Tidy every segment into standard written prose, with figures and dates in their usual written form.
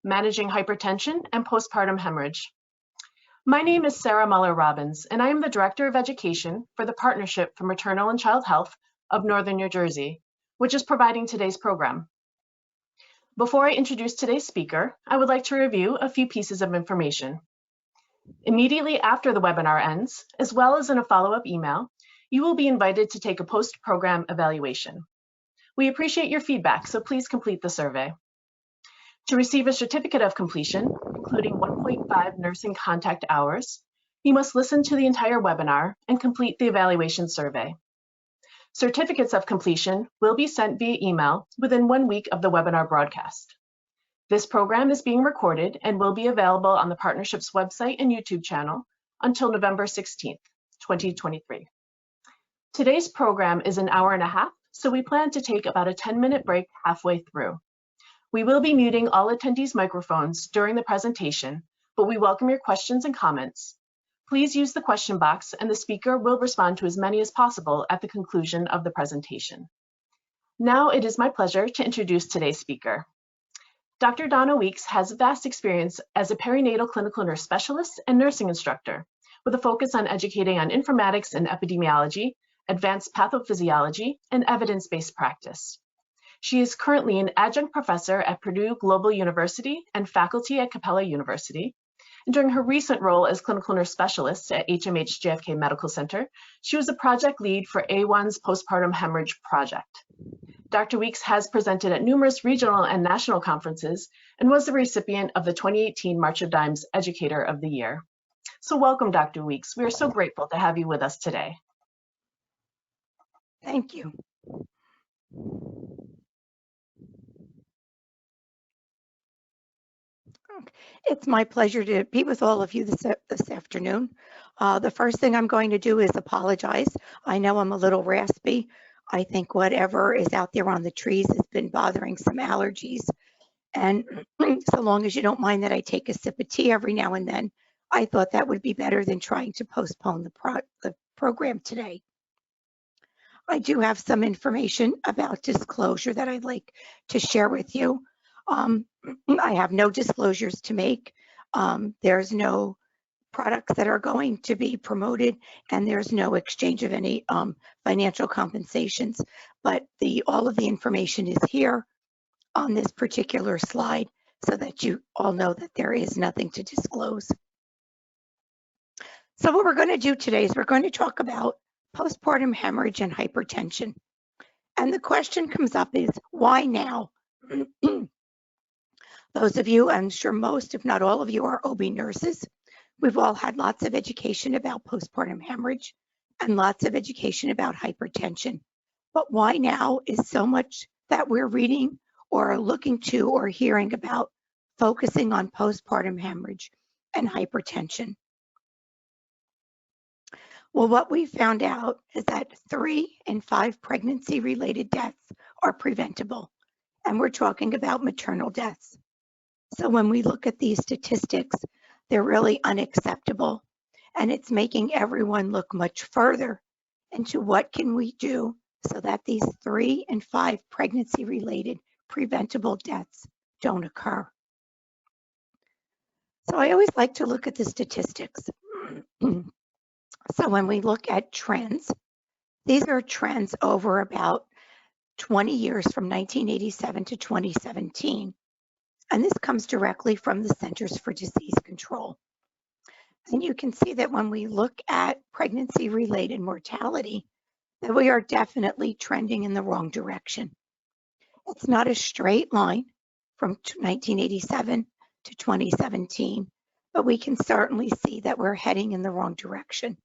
Managing Hypertension and Postpartum Hemorrhage. My name is Sarah Muller-Robbins, and I am the Director of Education for the Partnership for Maternal and Child Health of Northern New Jersey, which is providing today's program. Before I introduce today's speaker, I would like to review a few pieces of information. Immediately after the webinar ends, as well as in a follow-up email, you will be invited to take a post-program evaluation. We appreciate your feedback, so please complete the survey. To receive a certificate of completion, including 1.5 nursing contact hours, you must listen to the entire webinar and complete the evaluation survey. Certificates of completion will be sent via email within 1 week of the webinar broadcast. This program is being recorded and will be available on the Partnership's website and YouTube channel until November 16th, 2023. Today's program is an hour and a half, so we plan to take about a 10-minute break halfway through. We will be muting all attendees' microphones during the presentation, but we welcome your questions and comments. Please use the question box and the speaker will respond to as many as possible at the conclusion of the presentation. Now it is my pleasure to introduce today's speaker. Dr. Donna Weeks has vast experience as a perinatal clinical nurse specialist and nursing instructor, with a focus on educating on informatics and epidemiology, advanced pathophysiology, and evidence-based practice. She is currently an adjunct professor at Purdue Global University and faculty at Capella University. And during her recent role as clinical nurse specialist at HMH JFK Medical Center, she was a project lead for A1's Postpartum Hemorrhage project. Dr. Weeks has presented at numerous regional and national conferences and was the recipient of the 2018 March of Dimes Educator of the Year. So welcome, Dr. Weeks. We are so grateful to have you with us today. Thank you. It's my pleasure to be with all of you this afternoon. The first thing I'm going to do is apologize. I know I'm a little raspy. I think whatever is out there on the trees has been bothering some allergies. And so long as you don't mind that I take a sip of tea every now and then, I thought that would be better than trying to postpone the program today. I do have some information about disclosure that I'd like to share with you. I have no disclosures to make. There's no products that are going to be promoted, and there's no exchange of any financial compensations. But all of the information is here on this particular slide so that you all know that there is nothing to disclose. So what we're going to do today is we're going to talk about postpartum hemorrhage and hypertension. And the question comes up is, why now? Those of you, I'm sure most, if not all of you, are OB nurses. We've all had lots of education about postpartum hemorrhage and lots of education about hypertension. But why now is so much that we're reading or looking to or hearing about focusing on postpartum hemorrhage and hypertension. Well, what we found out is that 3 in 5 pregnancy-related deaths are preventable, and we're talking about maternal deaths. So when we look at these statistics, they're really unacceptable, and it's making everyone look much further into what can we do so that these 3 in 5 pregnancy-related preventable deaths don't occur. So I always like to look at the statistics. So when we look at trends, these are trends over about 20 years from 1987 to 2017. And this comes directly from the Centers for Disease Control. And you can see that when we look at pregnancy-related mortality, that we are definitely trending in the wrong direction. It's not a straight line from 1987 to 2017, but we can certainly see that we're heading in the wrong direction.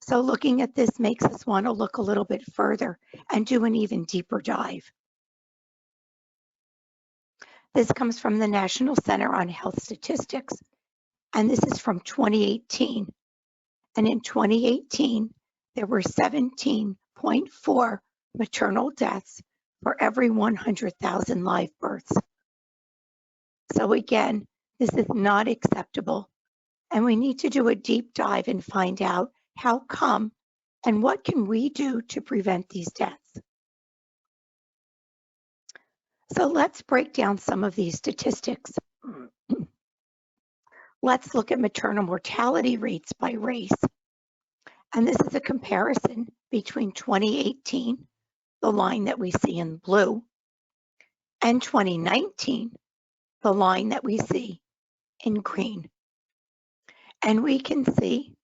So looking at this makes us want to look a little bit further and do an even deeper dive. This comes from the National Center on Health Statistics, and this is from 2018. And in 2018, there were 17.4 maternal deaths for every 100,000 live births. So again, this is not acceptable, and we need to do a deep dive and find out how come and what can we do to prevent these deaths. So let's break down some of these statistics. Let's look at maternal mortality rates by race. And this is a comparison between 2018, the line that we see in blue, and 2019, the line that we see in green. And we can see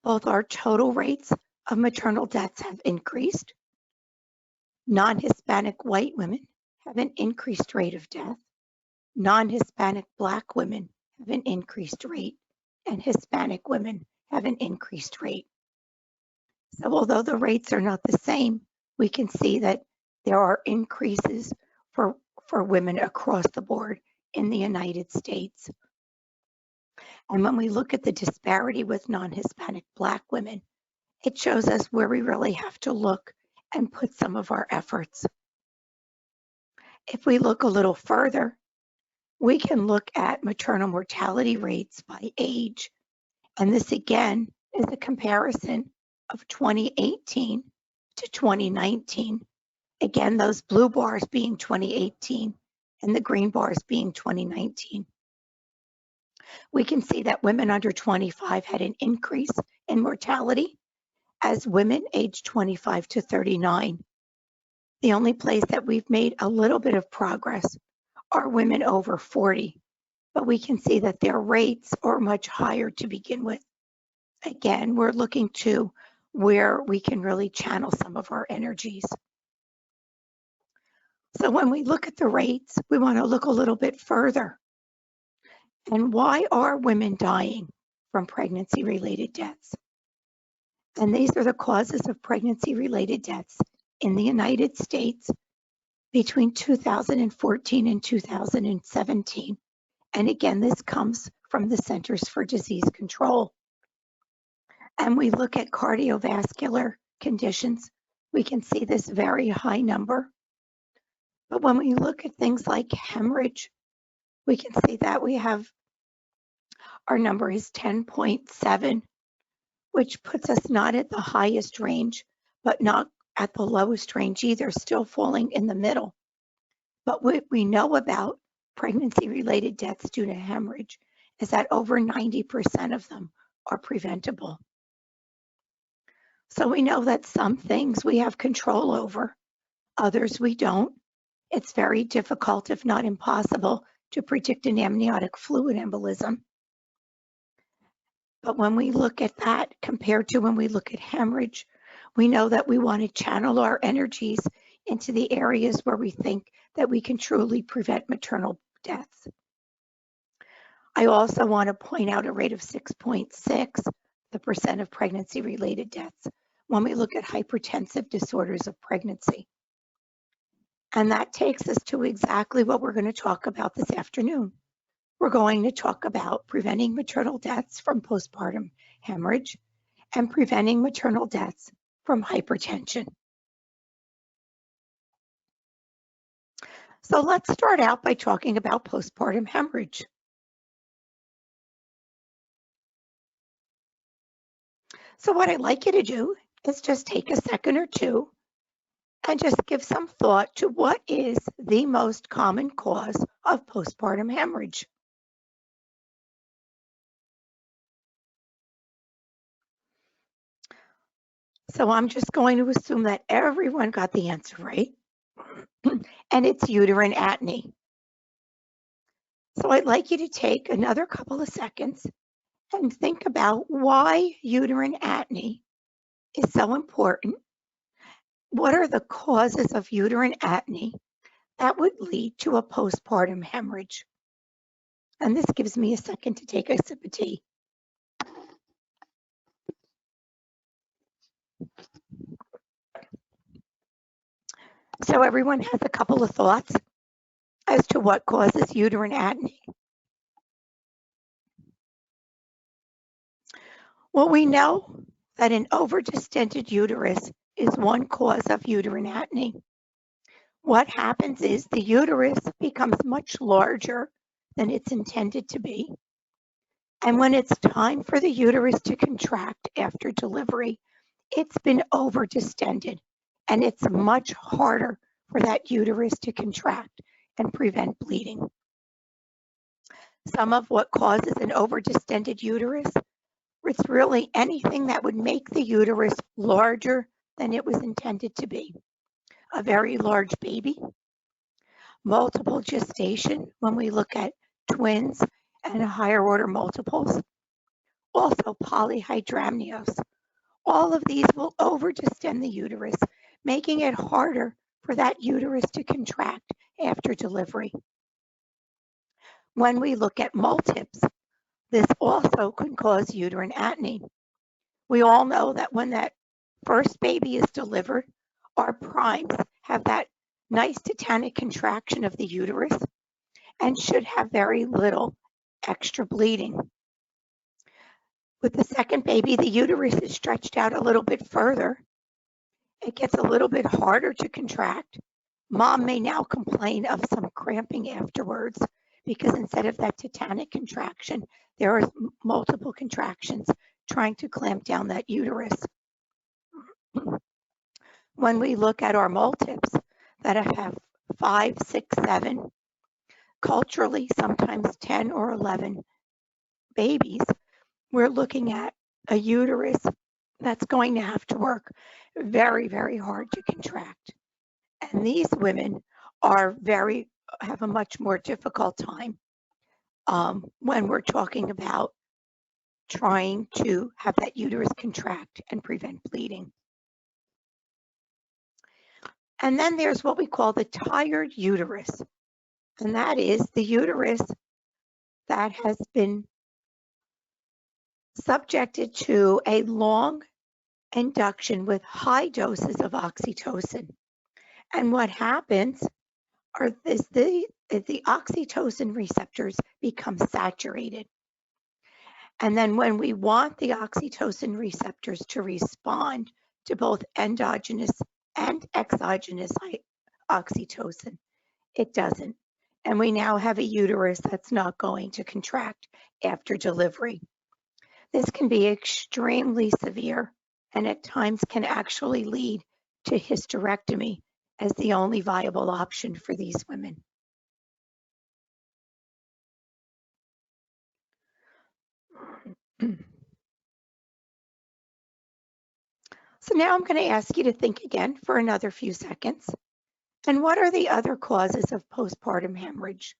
both our total rates of maternal deaths have increased. Non-Hispanic white women have an increased rate of death. Non-Hispanic Black women have an increased rate, and Hispanic women have an increased rate. So although the rates are not the same, we can see that there are increases for women across the board in the United States. And when we look at the disparity with non-Hispanic Black women, it shows us where we really have to look and put some of our efforts. If we look a little further, we can look at maternal mortality rates by age. And this again is a comparison of 2018 to 2019. Again, those blue bars being 2018 and the green bars being 2019. We can see that women under 25 had an increase in mortality as women aged 25 to 39. The only place that we've made a little bit of progress are women over 40, but we can see that their rates are much higher to begin with. Again, we're looking to where we can really channel some of our energies. So when we look at the rates, we want to look a little bit further. And why are women dying from pregnancy-related deaths? And these are the causes of pregnancy-related deaths in the United States between 2014 and 2017. And again, this comes from the Centers for Disease Control. And we look at cardiovascular conditions, we can see this very high number. But when we look at things like hemorrhage, we can see that we have, our number is 10.7, which puts us not at the highest range, but not at the lowest range either, still falling in the middle. But what we know about pregnancy-related deaths due to hemorrhage is that over 90% of them are preventable. So we know that some things we have control over, others we don't. It's very difficult, if not impossible, to predict an amniotic fluid embolism. But when we look at that compared to when we look at hemorrhage, we know that we want to channel our energies into the areas where we think that we can truly prevent maternal deaths. I also want to point out a rate of 6.6% of pregnancy-related deaths when we look at hypertensive disorders of pregnancy. And that takes us to exactly what we're going to talk about this afternoon. We're going to talk about preventing maternal deaths from postpartum hemorrhage and preventing maternal deaths from hypertension. So let's start out by talking about postpartum hemorrhage. So what I'd like you to do is just take a second or two and just give some thought to what is the most common cause of postpartum hemorrhage. So I'm just going to assume that everyone got the answer right, and it's uterine acne. So I'd like you to take another couple of seconds and think about why uterine acne is so important. What are the causes of uterine acne that would lead to a postpartum hemorrhage? And this gives me a second to take a sip of tea. So everyone has a couple of thoughts as to what causes uterine acne. Well, we know that an overdistended uterus is one cause of uterine acne. What happens is the uterus becomes much larger than it's intended to be. And when it's time for the uterus to contract after delivery, it's been overdistended, and it's much harder for that uterus to contract. and prevent bleeding. Some of what causes an overdistended uterus, it's really anything that would make the uterus larger than it was intended to be. A very large baby, multiple gestation when we look at twins and higher order multiples, also polyhydramnios. All of these will overdistend the uterus, making it harder for that uterus to contract after delivery. When we look at multips, this also can cause uterine acne. We all know that when that first baby is delivered, our primes have that nice tetanic contraction of the uterus and should have very little extra bleeding. With the second baby, the uterus is stretched out a little bit further. It gets a little bit harder to contract. Mom may now complain of some cramping afterwards because instead of that tetanic contraction, there are multiple contractions trying to clamp down that uterus. When we look at our multips that have 5, 6, 7, culturally sometimes 10 or 11 babies, we're looking at a uterus that's going to have to work very, very hard to contract. And these women have a much more difficult time when we're talking about trying to have that uterus contract and prevent bleeding. And then there's what we call the tired uterus. And that is the uterus that has been subjected to a long induction with high doses of oxytocin. And what happens is the oxytocin receptors become saturated. And then when we want the oxytocin receptors to respond to both endogenous and exogenous oxytocin, it doesn't. And we now have a uterus that's not going to contract after delivery. This can be extremely severe and at times can actually lead to hysterectomy as the only viable option for these women. So now I'm going to ask you to think again for another few seconds. And what are the other causes of postpartum hemorrhage?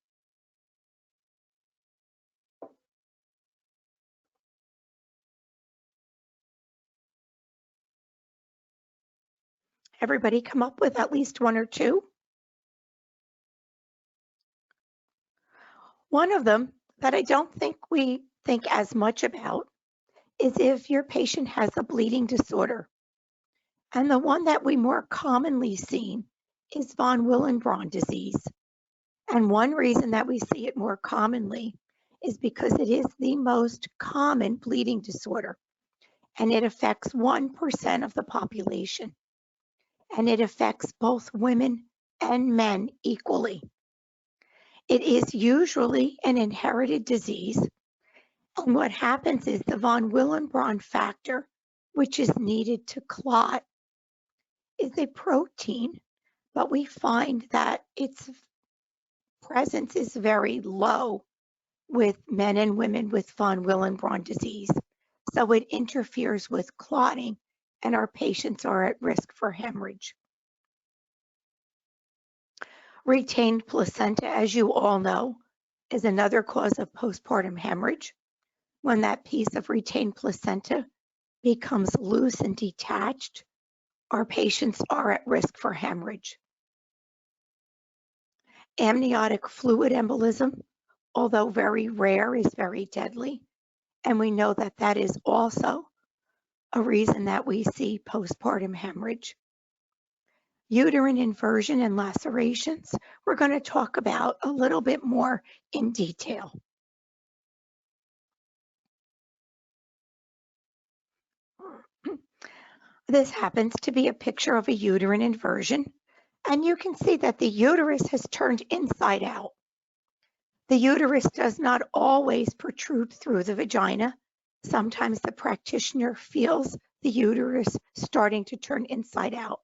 Everybody come up with at least one or two? One of them that I don't think we think as much about is if your patient has a bleeding disorder. And the one that we more commonly see is von Willebrand disease. And one reason that we see it more commonly is because it is the most common bleeding disorder. And it affects 1% of the population. And it affects both women and men equally. It is usually an inherited disease. And what happens is the von Willebrand factor, which is needed to clot, is a protein, but we find that its presence is very low with men and women with von Willebrand disease. So it interferes with clotting, and our patients are at risk for hemorrhage. Retained placenta, as you all know, is another cause of postpartum hemorrhage. When that piece of retained placenta becomes loose and detached, our patients are at risk for hemorrhage. Amniotic fluid embolism, although very rare, is very deadly. And we know that that is also a reason that we see postpartum hemorrhage. Uterine inversion and lacerations, we're going to talk about a little bit more in detail. This happens to be a picture of a uterine inversion, and you can see that the uterus has turned inside out. The uterus does not always protrude through the vagina. Sometimes the practitioner feels the uterus starting to turn inside out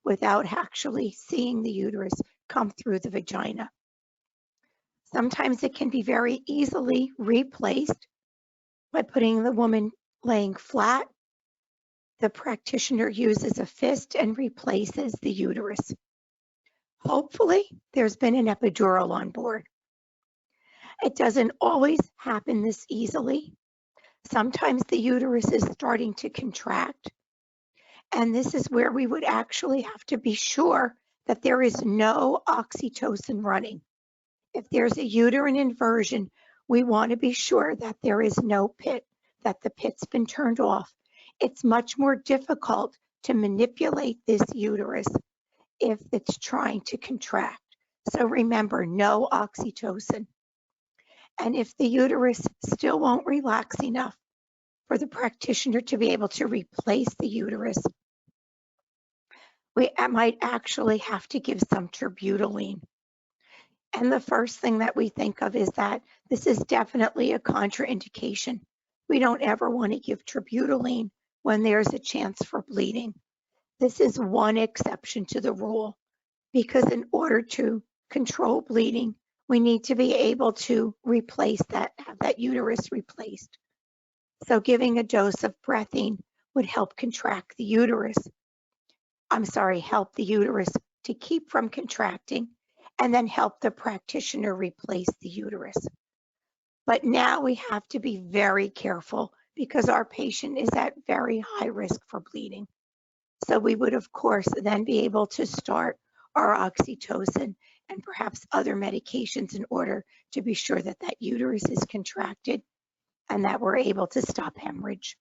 without actually seeing the uterus come through the vagina. Sometimes it can be very easily replaced by putting the woman laying flat. The practitioner uses a fist and replaces the uterus. Hopefully, there's been an epidural on board. It doesn't always happen this easily. Sometimes the uterus is starting to contract, and this is where we would actually have to be sure that there is no oxytocin running. If there's a uterine inversion, we want to be sure that there is no pit, that the pit's been turned off. It's much more difficult to manipulate this uterus if it's trying to contract. So remember, no oxytocin. And if the uterus still won't relax enough for the practitioner to be able to replace the uterus, we might actually have to give some terbutaline. And the first thing that we think of is that this is definitely a contraindication. We don't ever want to give terbutaline when there's a chance for bleeding. This is one exception to the rule, because in order to control bleeding, we need to be able to replace that, have that uterus replaced. So giving a dose of breathine would help contract the uterus. Help the uterus to keep from contracting, and then help the practitioner replace the uterus. But now we have to be very careful because our patient is at very high risk for bleeding. So we would, of course, then be able to start our oxytocin and perhaps other medications in order to be sure that that uterus is contracted and that we're able to stop hemorrhage.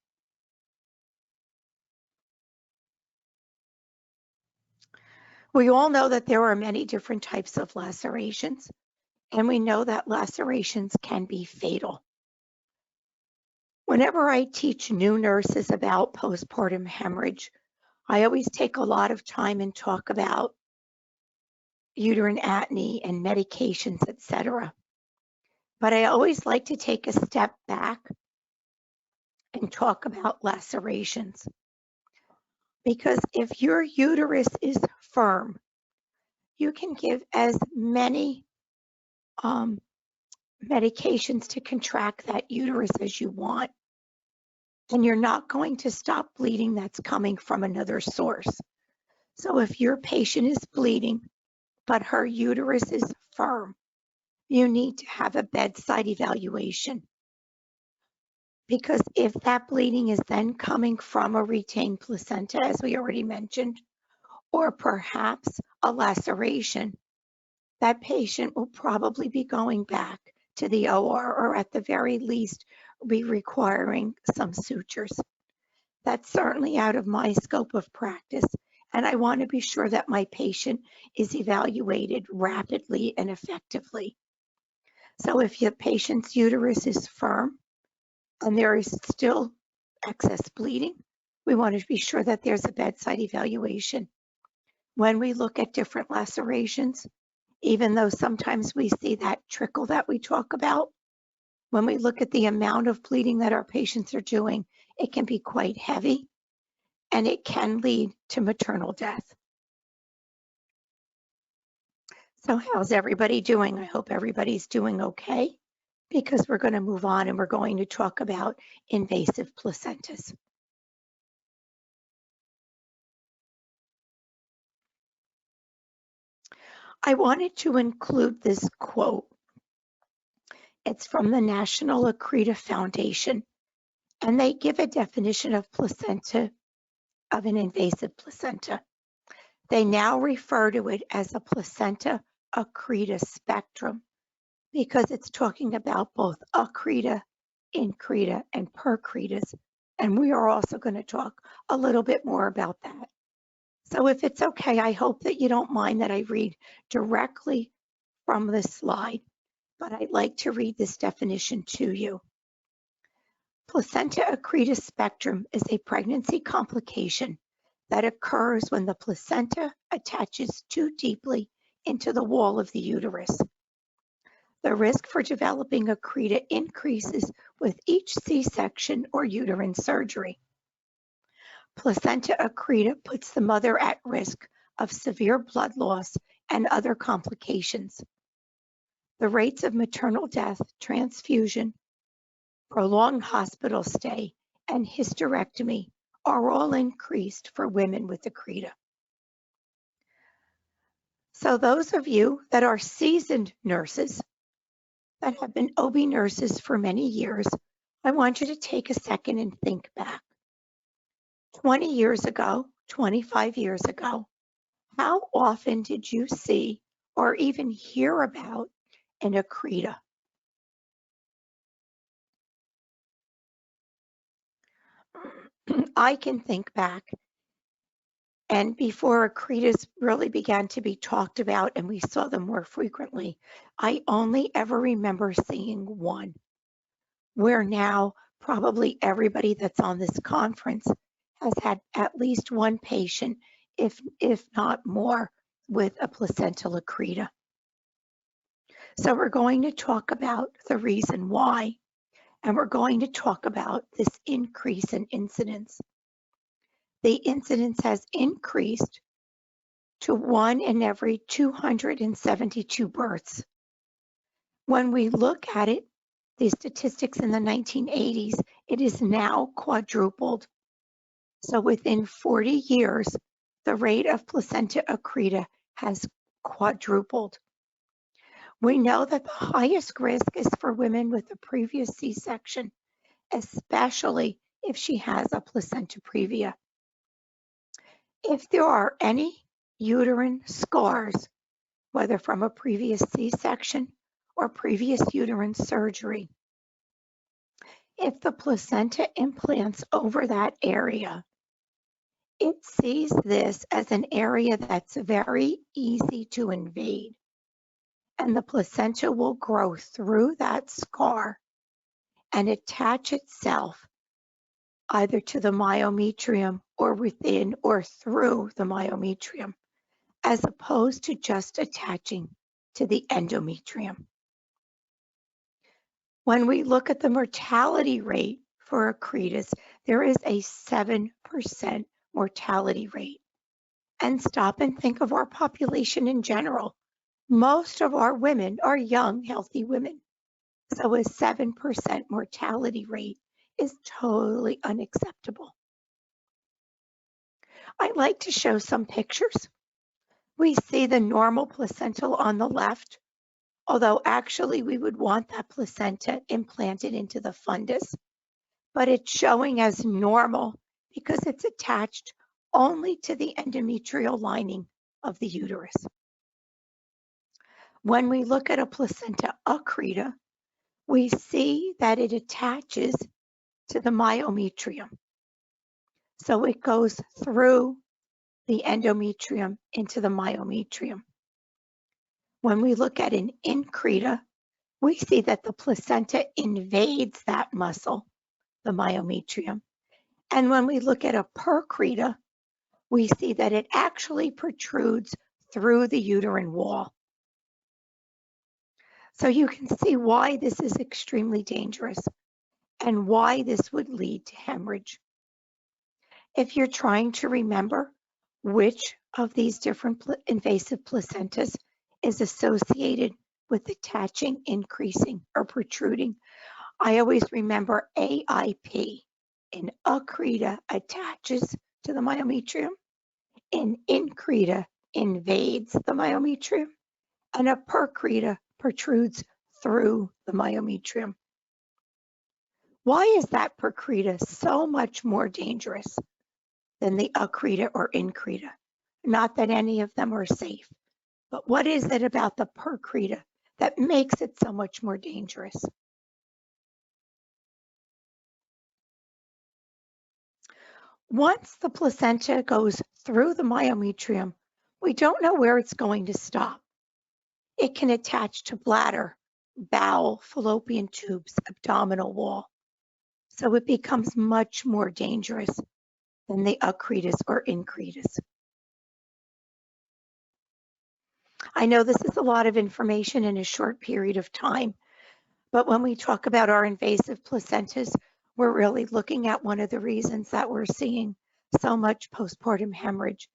We all know that there are many different types of lacerations, and we know that lacerations can be fatal. Whenever I teach new nurses about postpartum hemorrhage, I always take a lot of time and talk about uterine acne and medications, etc. But I always like to take a step back and talk about lacerations. Because if your uterus is firm, you can give as many medications to contract that uterus as you want, and you're not going to stop bleeding that's coming from another source. So if your patient is bleeding, but her uterus is firm, you need to have a bedside evaluation. Because if that bleeding is then coming from a retained placenta, as we already mentioned, or perhaps a laceration, that patient will probably be going back to the OR, or at the very least be requiring some sutures. That's certainly out of my scope of practice, and I want to be sure that my patient is evaluated rapidly and effectively. So if your patient's uterus is firm and there is still excess bleeding, we want to be sure that there's a bedside evaluation. When we look at different lacerations, even though sometimes we see that trickle that we talk about, when we look at the amount of bleeding that our patients are doing, it can be quite heavy and it can lead to maternal death. So how's everybody doing? I hope everybody's doing okay, because we're going to move on and we're going to talk about invasive placentas. I wanted to include this quote. It's from the National Acne Foundation, and they give a definition of placenta, of an invasive placenta. They now refer to it as a placenta accreta spectrum because it's talking about both accreta, increta, and percretas, and we are also going to talk a little bit more about that. So if it's okay, I hope that you don't mind that I read directly from this slide, but I'd like to read this definition to you. Placenta accreta spectrum is a pregnancy complication that occurs when the placenta attaches too deeply into the wall of the uterus. The risk for developing accreta increases with each C-section or uterine surgery. Placenta accreta puts the mother at risk of severe blood loss and other complications. the rates of maternal death, transfusion, prolonged hospital stay, and hysterectomy are all increased for women with Accreta. So those of you that are seasoned nurses, that have been OB nurses for many years, I want you to take a second and think back. 20 years ago, 25 years ago, how often did you see or even hear about an Accreta? I can think back, and before Accretas really began to be talked about and we saw them more frequently, I only ever remember seeing one, where now probably everybody that's on this conference has had at least one patient, if not more, with a placental Accreta. So we're going to talk about the reason why, and we're going to talk about this increase in incidence. The incidence has increased to 1 in every 272 births. When we look at it, the statistics in the 1980s, it is now quadrupled. So within 40 years, the rate of placenta accreta has quadrupled. We know that the highest risk is for women with a previous C-section, especially if she has a placenta previa. If there are any uterine scars, whether from a previous C-section or previous uterine surgery, if the placenta implants over that area, it sees this as an area that's very easy to invade, and the placenta will grow through that scar and attach itself either to the myometrium or within or through the myometrium, as opposed to just attaching to the endometrium. When we look at the mortality rate for Accretas, there is a 7% mortality rate. And stop and think of our population in general. Most of our women are young, healthy women. So a 7% mortality rate is totally unacceptable. I'd like to show some pictures. We see the normal placental on the left, although actually we would want that placenta implanted into the fundus, but it's showing as normal because it's attached only to the endometrial lining of the uterus. When we look at a placenta accreta, we see that it attaches to the myometrium. So it goes through the endometrium into the myometrium. When we look at an increta, we see that the placenta invades that muscle, the myometrium. And when we look at a percreta, we see that it actually protrudes through the uterine wall. So you can see why this is extremely dangerous and why this would lead to hemorrhage. If you're trying to remember which of these different invasive placentas is associated with attaching, increasing, or protruding, I always remember AIP. An accreta attaches to the myometrium, an increta invades the myometrium, and a percreta protrudes through the myometrium. Why is that percreta so much more dangerous than the accreta or increta? Not that any of them are safe, but what is it about the percreta that makes it so much more dangerous? Once the placenta goes through the myometrium, we don't know where it's going to stop. It can attach to bladder, bowel, fallopian tubes, abdominal wall. So it becomes much more dangerous than the accretas or incretas. I know this is a lot of information in a short period of time, but when we talk about our invasive placentas, we're really looking at one of the reasons that we're seeing so much postpartum hemorrhage,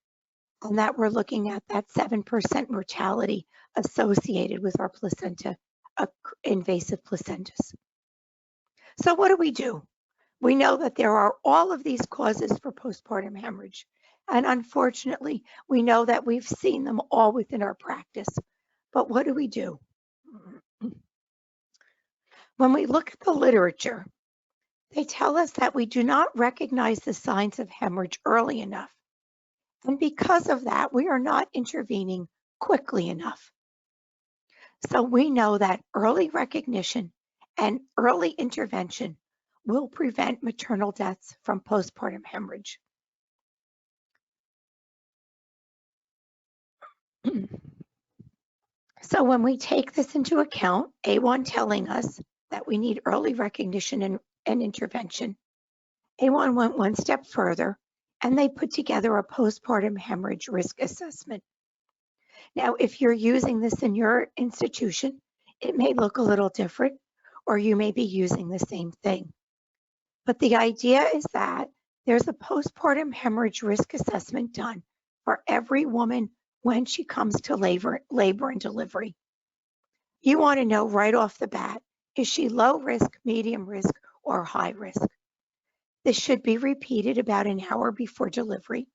and that we're looking at that 7% mortality associated with our placenta invasive placentas. So what do? We know that there are all of these causes for postpartum hemorrhage. And unfortunately, we know that we've seen them all within our practice. But what do? When we look at the literature, they tell us that we do not recognize the signs of hemorrhage early enough. And because of that, we are not intervening quickly enough. So we know that early recognition and early intervention will prevent maternal deaths from postpartum hemorrhage. So when we take this into account, A1 telling us that we need early recognition and intervention, A1 went one step further and they put together a postpartum hemorrhage risk assessment. Now, if you're using this in your institution, it may look a little different, or you may be using the same thing. But the idea is that there's a postpartum hemorrhage risk assessment done for every woman when she comes to labor and delivery. You want to know right off the bat, is she low risk, medium risk, or high risk? This should be repeated about an hour before delivery,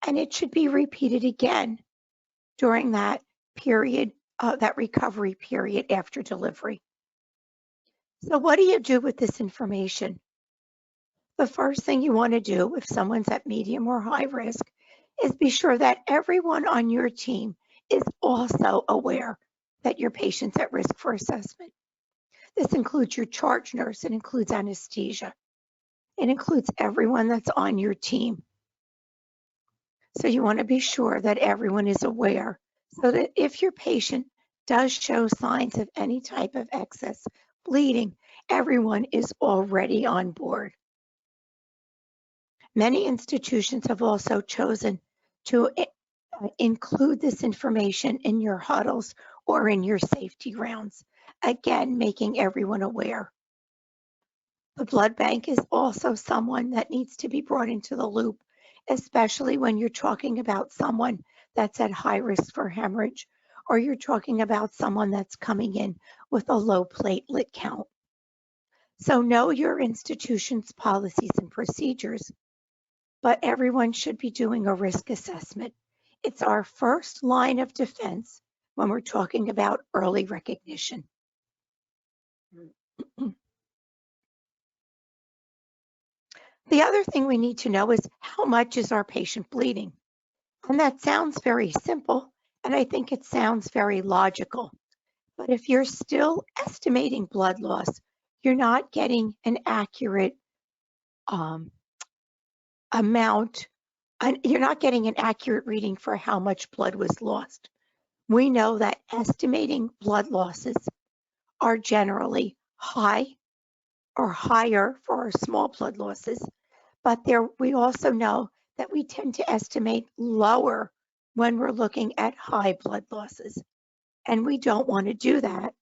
and it should be repeated again during that period, that recovery period after delivery. So what do you do with this information? The first thing you want to do if someone's at medium or high risk is be sure that everyone on your team is also aware that your patient's at risk for assessment. This includes your charge nurse, it includes anesthesia, it includes everyone that's on your team. So you want to be sure that everyone is aware so that if your patient does show signs of any type of excess bleeding, everyone is already on board. Many institutions have also chosen to include this information in your huddles or in your safety rounds, again, making everyone aware. The blood bank is also someone that needs to be brought into the loop, especially when you're talking about someone that's at high risk for hemorrhage, or you're talking about someone that's coming in with a low platelet count. So know your institution's policies and procedures, but everyone should be doing a risk assessment. It's our first line of defense when we're talking about early recognition. The other thing we need to know is how much is our patient bleeding? And that sounds very simple, and I think it sounds very logical. But if you're still estimating blood loss, you're not getting an accurate amount, and you're not getting an accurate reading for how much blood was lost. We know that estimating blood losses are generally high or higher for our small blood losses, but we also know that we tend to estimate lower when we're looking at high blood losses. And we don't want to do that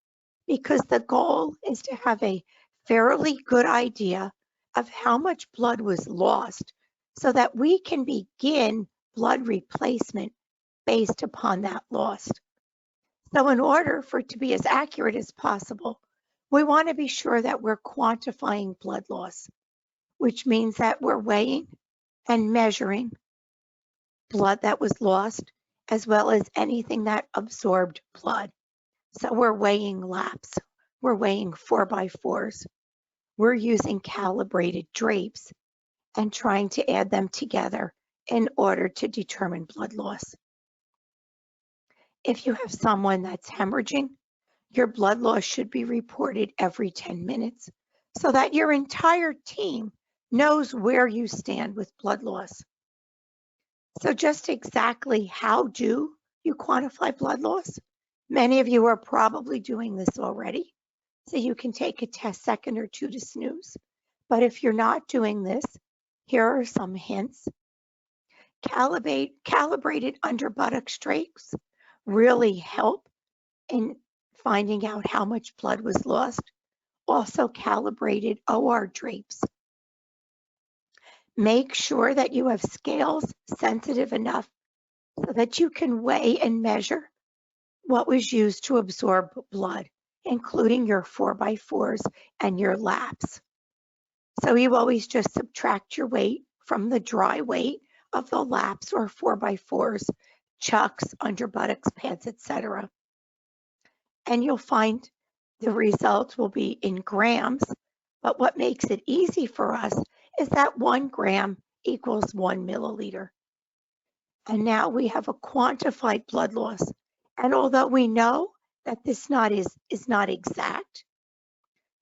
because the goal is to have a fairly good idea of how much blood was lost so that we can begin blood replacement based upon that loss. So in order for it to be as accurate as possible, we want to be sure that we're quantifying blood loss, which means that we're weighing and measuring blood that was lost, as well as anything that absorbed blood. So we're weighing laps, we're weighing 4x4s, we're using calibrated drapes and trying to add them together in order to determine blood loss. If you have someone that's hemorrhaging, your blood loss should be reported every 10 minutes so that your entire team knows where you stand with blood loss. So just exactly how do you quantify blood loss? Many of you are probably doing this already, so you can take a second or two to snooze. But if you're not doing this, here are some hints. Calibrated under buttock strapes really help in finding out how much blood was lost. Also calibrated OR drapes. Make sure that you have scales sensitive enough so that you can weigh and measure what was used to absorb blood. including your 4x4s and your laps. So you always just subtract your weight from the dry weight of the laps or 4x4s, chucks, under buttocks, pads, etc. And you'll find the results will be in grams, but what makes it easy for us is that 1 gram equals 1 milliliter. And now we have a quantified blood loss. And although we know that this is not exact,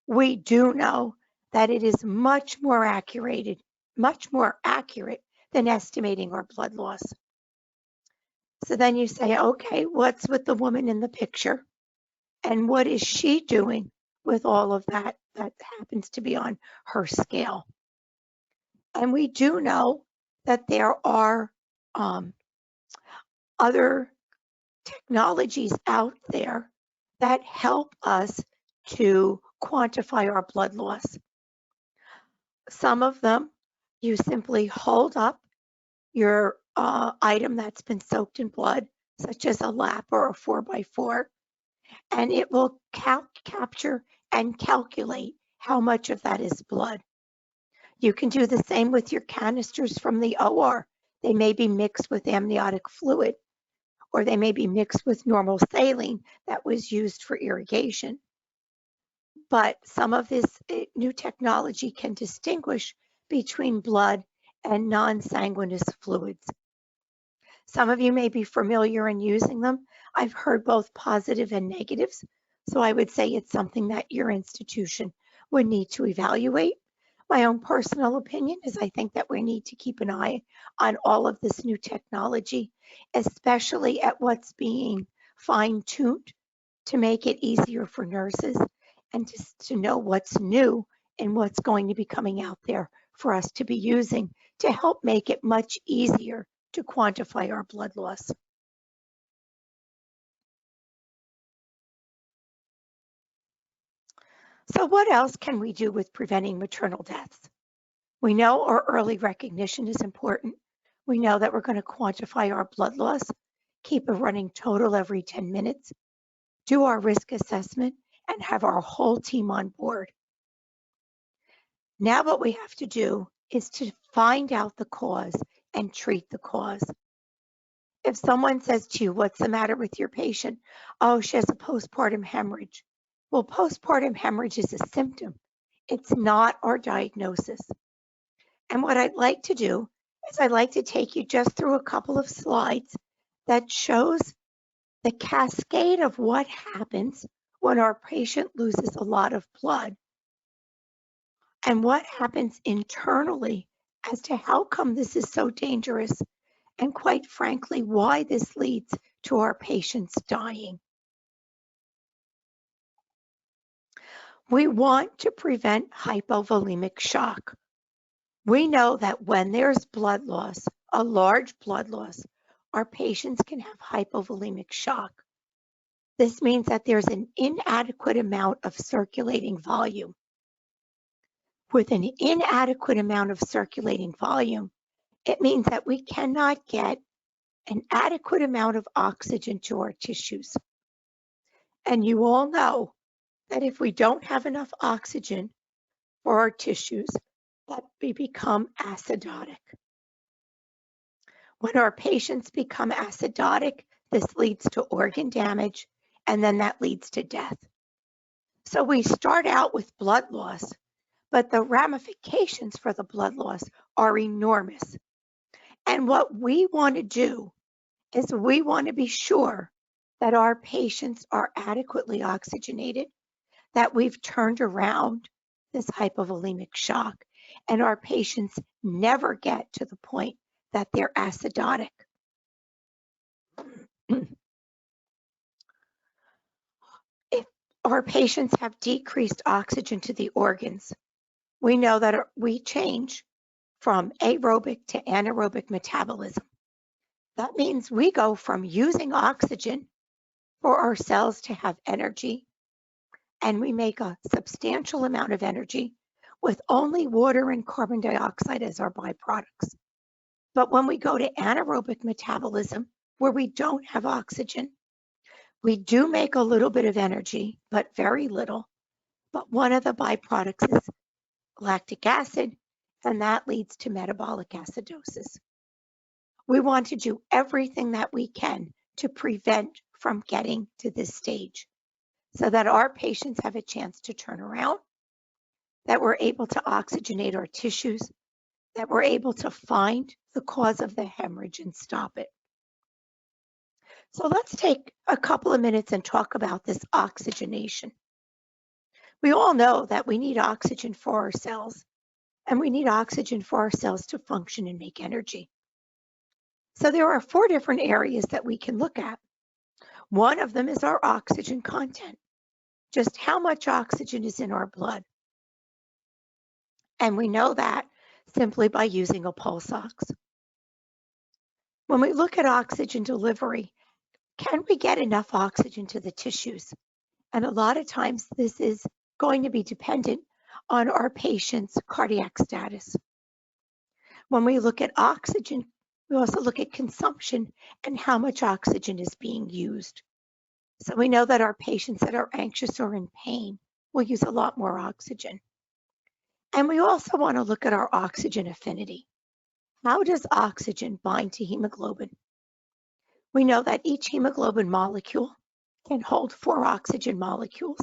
we do know that it is much more accurate than estimating our blood loss. So then you say, okay, what's with the woman in the picture? And what is she doing with all of that happens to be on her scale? And we do know that there are other technologies out there that help us to quantify our blood loss. Some of them, you simply hold up your item that's been soaked in blood, such as a lap or a 4x4, and it will capture and calculate how much of that is blood. You can do the same with your canisters from the OR. They may be mixed with amniotic fluid, or they may be mixed with normal saline that was used for irrigation. But some of this new technology can distinguish between blood and non-sanguineous fluids. Some of you may be familiar in using them. I've heard both positive and negatives, so I would say it's something that your institution would need to evaluate. My own personal opinion is I think that we need to keep an eye on all of this new technology, especially at what's being fine-tuned to make it easier for nurses and just to know what's new and what's going to be coming out there for us to be using to help make it much easier to quantify our blood loss. So what else can we do with preventing maternal deaths? We know our early recognition is important. We know that we're going to quantify our blood loss, keep a running total every 10 minutes, do our risk assessment, and have our whole team on board. Now what we have to do is to find out the cause and treat the cause. If someone says to you, what's the matter with your patient? Oh, she has a postpartum hemorrhage. Well, postpartum hemorrhage is a symptom. It's not our diagnosis. And what I'd like to do is I'd like to take you just through a couple of slides that shows the cascade of what happens when our patient loses a lot of blood and what happens internally as to how come this is so dangerous and, quite frankly, why this leads to our patients dying. We want to prevent hypovolemic shock. We know that when there's blood loss, a large blood loss, our patients can have hypovolemic shock. This means that there's an inadequate amount of circulating volume. With an inadequate amount of circulating volume, it means that we cannot get an adequate amount of oxygen to our tissues. And you all know that if we don't have enough oxygen for our tissues, that we become acidotic. When our patients become acidotic, this leads to organ damage, and then that leads to death. So we start out with blood loss, but the ramifications for the blood loss are enormous. And what we want to do is we want to be sure that our patients are adequately oxygenated, that we've turned around this hypovolemic shock, and our patients never get to the point that they're acidotic. If our patients have decreased oxygen to the organs, we know that we change from aerobic to anaerobic metabolism. That means we go from using oxygen for our cells to have energy, and we make a substantial amount of energy with only water and carbon dioxide as our byproducts. But when we go to anaerobic metabolism, where we don't have oxygen, We do make a little bit of energy, but very little. But one of the byproducts is lactic acid, and that leads to metabolic acidosis. We want to do everything that we can to prevent from getting to this stage so that our patients have a chance to turn around, that we're able to oxygenate our tissues, that we're able to find the cause of the hemorrhage and stop it. So let's take a couple of minutes and talk about this oxygenation. We all know that we need oxygen for our cells, and we need oxygen for our cells to function and make energy. So there are 4 different areas that we can look at. One of them is our oxygen content, just how much oxygen is in our blood. And we know that simply by using a pulse ox. When we look at oxygen delivery, can we get enough oxygen to the tissues? And a lot of times this is going to be dependent on our patient's cardiac status. When we look at oxygen, we also look at consumption and how much oxygen is being used. So we know that our patients that are anxious or in pain will use a lot more oxygen. And we also want to look at our oxygen affinity. How does oxygen bind to hemoglobin? We know that each hemoglobin molecule can hold 4 oxygen molecules,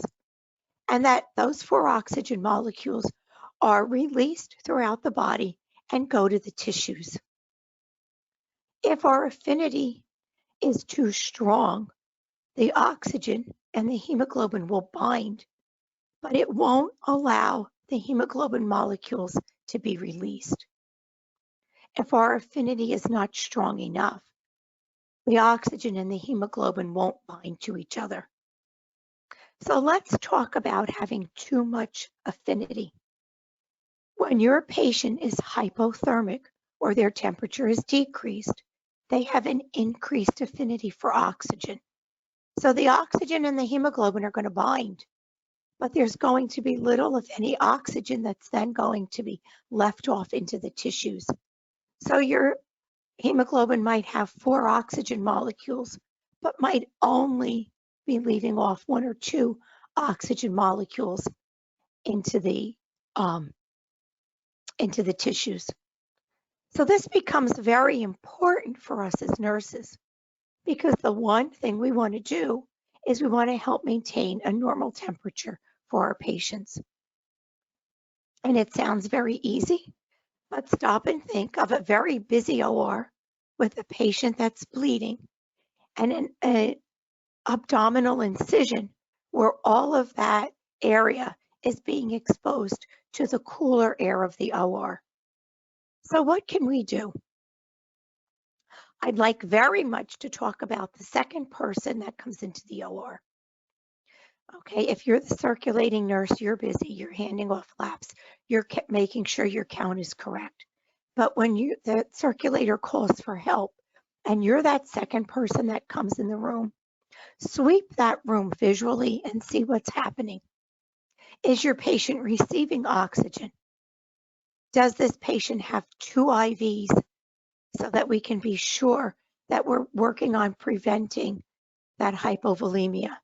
and that those 4 oxygen molecules are released throughout the body and go to the tissues. If our affinity is too strong, the oxygen and the hemoglobin will bind, but it won't allow the hemoglobin molecules to be released. If our affinity is not strong enough, the oxygen and the hemoglobin won't bind to each other. So let's talk about having too much affinity. When your patient is hypothermic or their temperature is decreased, they have an increased affinity for oxygen. So the oxygen and the hemoglobin are going to bind, but there's going to be little, if any, oxygen that's then going to be left off into the tissues. So your hemoglobin might have 4 oxygen molecules, but might only be leaving off 1 or 2 oxygen molecules into the tissues. So this becomes very important for us as nurses, because the one thing we want to do is we want to help maintain a normal temperature for our patients. And it sounds very easy, but stop and think of a very busy OR with a patient that's bleeding and an abdominal incision where all of that area is being exposed to the cooler air of the OR. So what can we do? I'd like very much to talk about the second person that comes into the OR. Okay, if you're the circulating nurse, you're busy, you're handing off laps, you're making sure your count is correct. But when the circulator calls for help and you're that second person that comes in the room, sweep that room visually and see what's happening. Is your patient receiving oxygen? Does this patient have 2 IVs so that we can be sure that we're working on preventing that hypovolemia?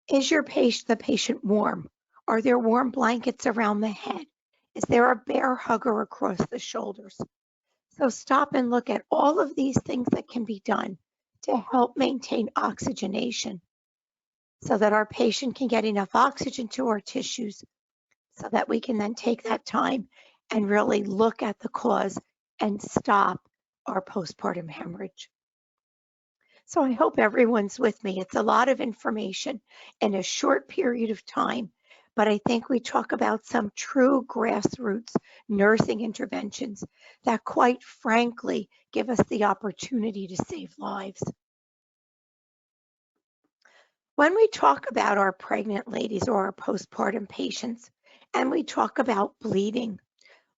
Is the patient warm? Are there warm blankets around the head? Is there a bear hugger across the shoulders? So stop and look at all of these things that can be done to help maintain oxygenation so that our patient can get enough oxygen to our tissues so that we can then take that time and really look at the cause and stop our postpartum hemorrhage. So I hope everyone's with me. It's a lot of information in a short period of time, but I think we talk about some true grassroots nursing interventions that quite frankly give us the opportunity to save lives. When we talk about our pregnant ladies or our postpartum patients, and we talk about bleeding,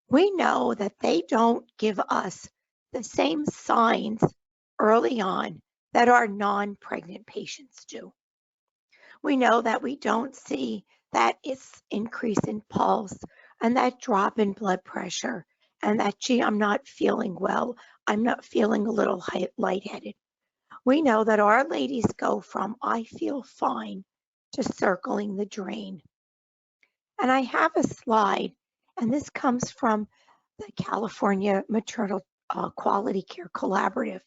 we know that they don't give us the same signs early on that our non-pregnant patients do. We know that we don't see that increase in pulse and that drop in blood pressure and that, gee, I'm not feeling well, I'm not feeling a little lightheaded. We know that our ladies go from "I feel fine" to circling the drain. And I have a slide, and this comes from the California Maternal Quality Care Collaborative.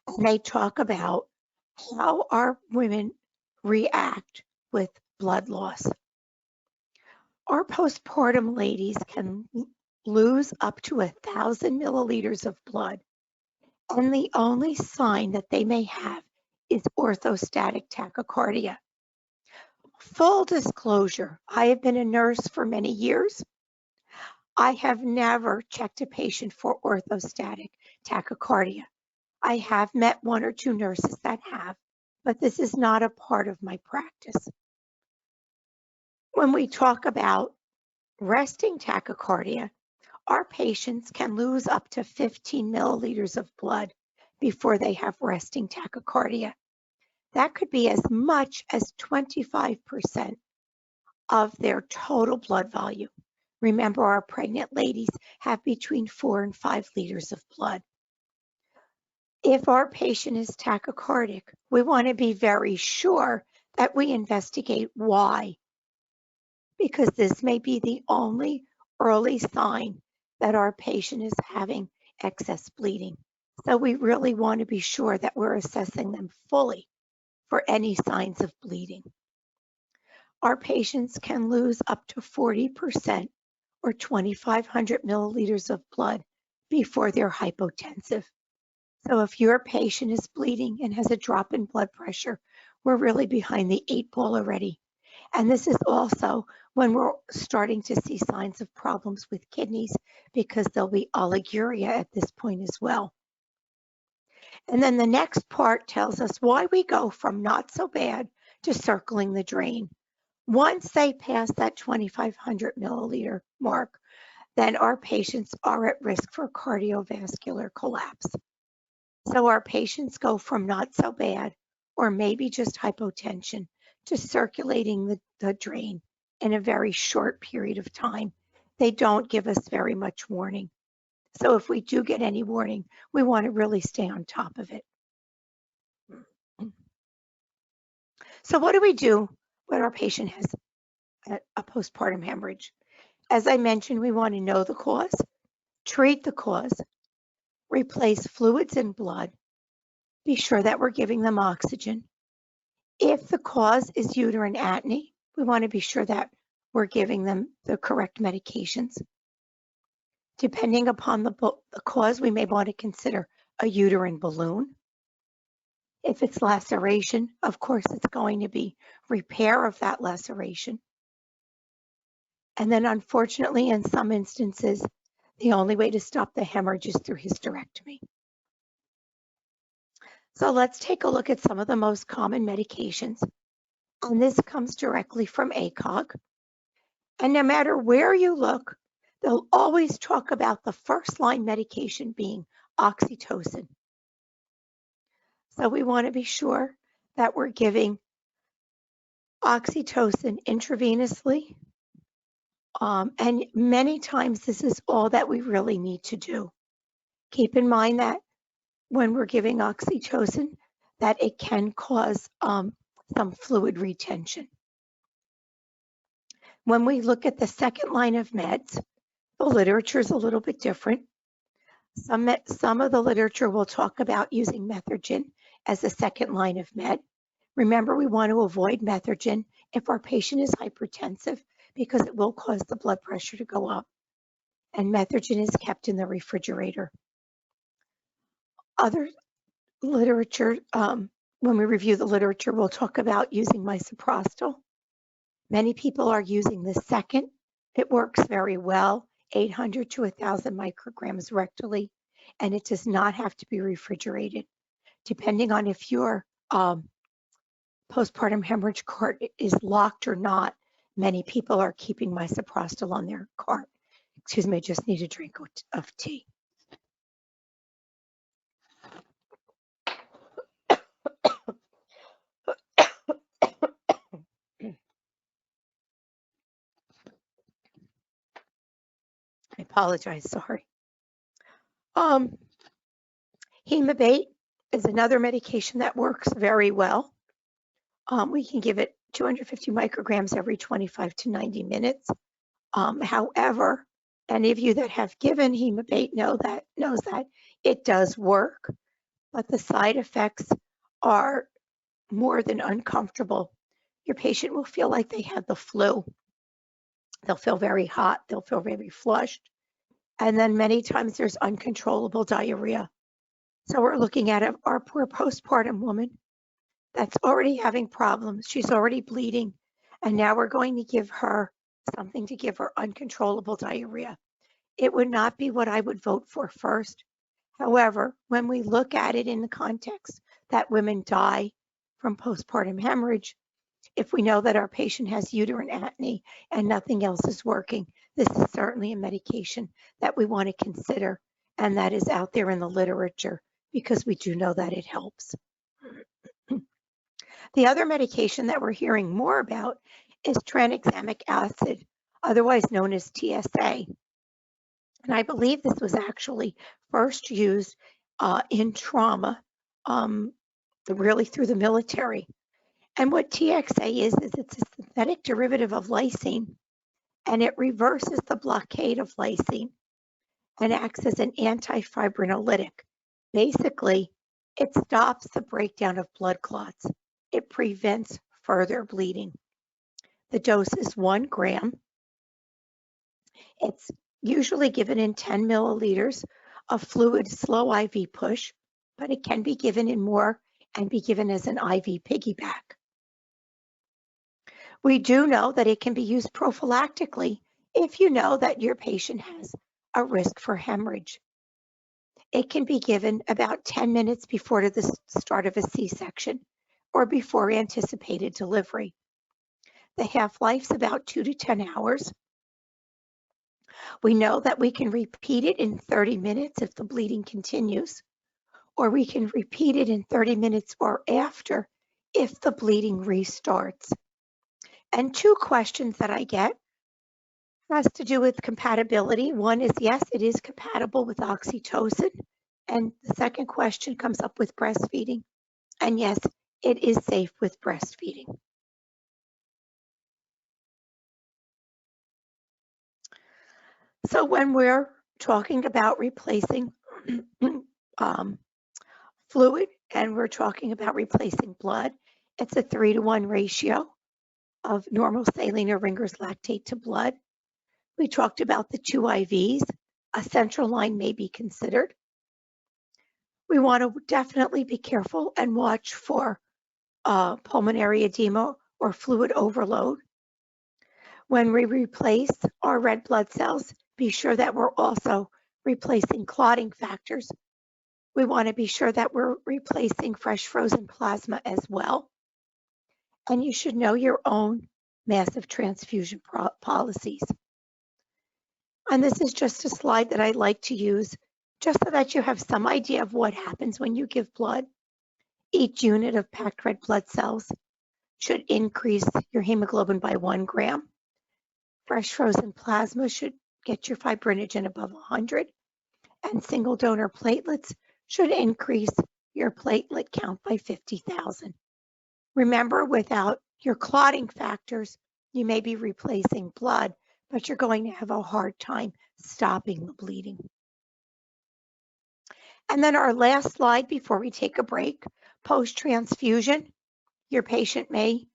And they talk about how our women react with blood loss. Our postpartum ladies can lose up to 1,000 milliliters of blood, and the only sign that they may have is orthostatic tachycardia. Full disclosure, I have been a nurse for many years. I have never checked a patient for orthostatic tachycardia. I have met one or two nurses that have, but this is not a part of my practice. When we talk about resting tachycardia, our patients can lose up to 15 milliliters of blood before they have resting tachycardia. That could be as much as 25% of their total blood volume. Remember, our pregnant ladies have between 4 and 5 liters of blood. If our patient is tachycardic, we want to be very sure that we investigate why, because this may be the only early sign that our patient is having excess bleeding. So we really want to be sure that we're assessing them fully for any signs of bleeding. Our patients can lose up to 40% or 2,500 milliliters of blood before they're hypotensive. So if your patient is bleeding and has a drop in blood pressure, we're really behind the 8 ball already. And this is also when we're starting to see signs of problems with kidneys, because there'll be oliguria at this point as well. And then the next part tells us why we go from not so bad to circling the drain. Once they pass that 2,500 milliliter mark, then our patients are at risk for cardiovascular collapse. So our patients go from not so bad, or maybe just hypotension, to circulating the drain in a very short period of time. They don't give us very much warning. So if we do get any warning, we want to really stay on top of it. So what do we do when our patient has a postpartum hemorrhage? As I mentioned, we want to know the cause, treat the cause, replace fluids and blood, be sure that we're giving them oxygen. If the cause is uterine acne, we want to be sure that we're giving them the correct medications. Depending upon the cause, we may want to consider a uterine balloon. If it's laceration, of course, it's going to be repair of that laceration. And then unfortunately, in some instances, the only way to stop the hemorrhage is through hysterectomy. So let's take a look at some of the most common medications. And this comes directly from ACOG. And no matter where you look, they'll always talk about the first line medication being oxytocin. So we want to be sure that we're giving oxytocin intravenously. And many times this is all that we really need to do. Keep in mind that when we're giving oxytocin, that it can cause some fluid retention. When we look at the second line of meds, the literature is a little bit different. Some of the literature will talk about using Methergin as a second line of med. Remember, we want to avoid Methergin if our patient is hypertensive, because it will cause the blood pressure to go up. And Methergin is kept in the refrigerator. Other literature, when we review the literature, we'll talk about using misoprostol. Many people are using the second. It works very well, 800 to 1,000 micrograms rectally, and it does not have to be refrigerated. Depending on if your postpartum hemorrhage cart is locked or not, many people are keeping misoprostol on their cart. Excuse me, I just need a drink of tea. I apologize, sorry. Hemabate is another medication that works very well. We can give it 250 micrograms every 25 to 90 minutes. However, any of you that have given Hemabate knows that it does work, but the side effects are more than uncomfortable. Your patient will feel like they have the flu. They'll feel very hot, they'll feel very flushed, and then many times there's uncontrollable diarrhea. So we're looking at our poor postpartum woman that's already having problems. She's already bleeding, and now we're going to give her something to give her uncontrollable diarrhea. It would not be what I would vote for first. However, when we look at it in the context that women die from postpartum hemorrhage, if we know that our patient has uterine acne and nothing else is working, this is certainly a medication that we want to consider, and that is out there in the literature because we do know that it helps. The other medication that we're hearing more about is tranexamic acid, otherwise known as TSA. And I believe this was actually first used in trauma, really through the military. And what TXA is it's a synthetic derivative of lysine, and it reverses the blockade of lysine and acts as an antifibrinolytic. Basically, it stops the breakdown of blood clots. It prevents further bleeding. The dose is 1 gram. It's usually given in 10 milliliters of fluid slow IV push, but it can be given in more and be given as an IV piggyback. We do know that it can be used prophylactically if you know that your patient has a risk for hemorrhage. It can be given about 10 minutes before the start of a C-section or before anticipated delivery. The half-life's about 2 to 10 hours. We know that we can repeat it in 30 minutes if the bleeding continues, or we can repeat it in 30 minutes or after if the bleeding restarts. And 2 questions that I get has to do with compatibility. One is, yes, it is compatible with oxytocin. And the second question comes up with breastfeeding. And yes, it is safe with breastfeeding. So when we're talking about replacing fluid and we're talking about replacing blood, it's a 3-to-1 ratio of normal saline or Ringer's lactate to blood. We talked about the 2 IVs. A central line may be considered. We want to definitely be careful and watch for pulmonary edema or fluid overload. When we replace our red blood cells, be sure that we're also replacing clotting factors. We want to be sure that we're replacing fresh frozen plasma as well. And you should know your own massive transfusion policies. And this is just a slide that I like to use just so that you have some idea of what happens when you give blood. Each unit of packed red blood cells should increase your hemoglobin by 1 gram. Fresh frozen plasma should get your fibrinogen above 100. And single donor platelets should increase your platelet count by 50,000. Remember, without your clotting factors, you may be replacing blood, but you're going to have a hard time stopping the bleeding. And then our last slide before we take a break, post-transfusion. Your patient may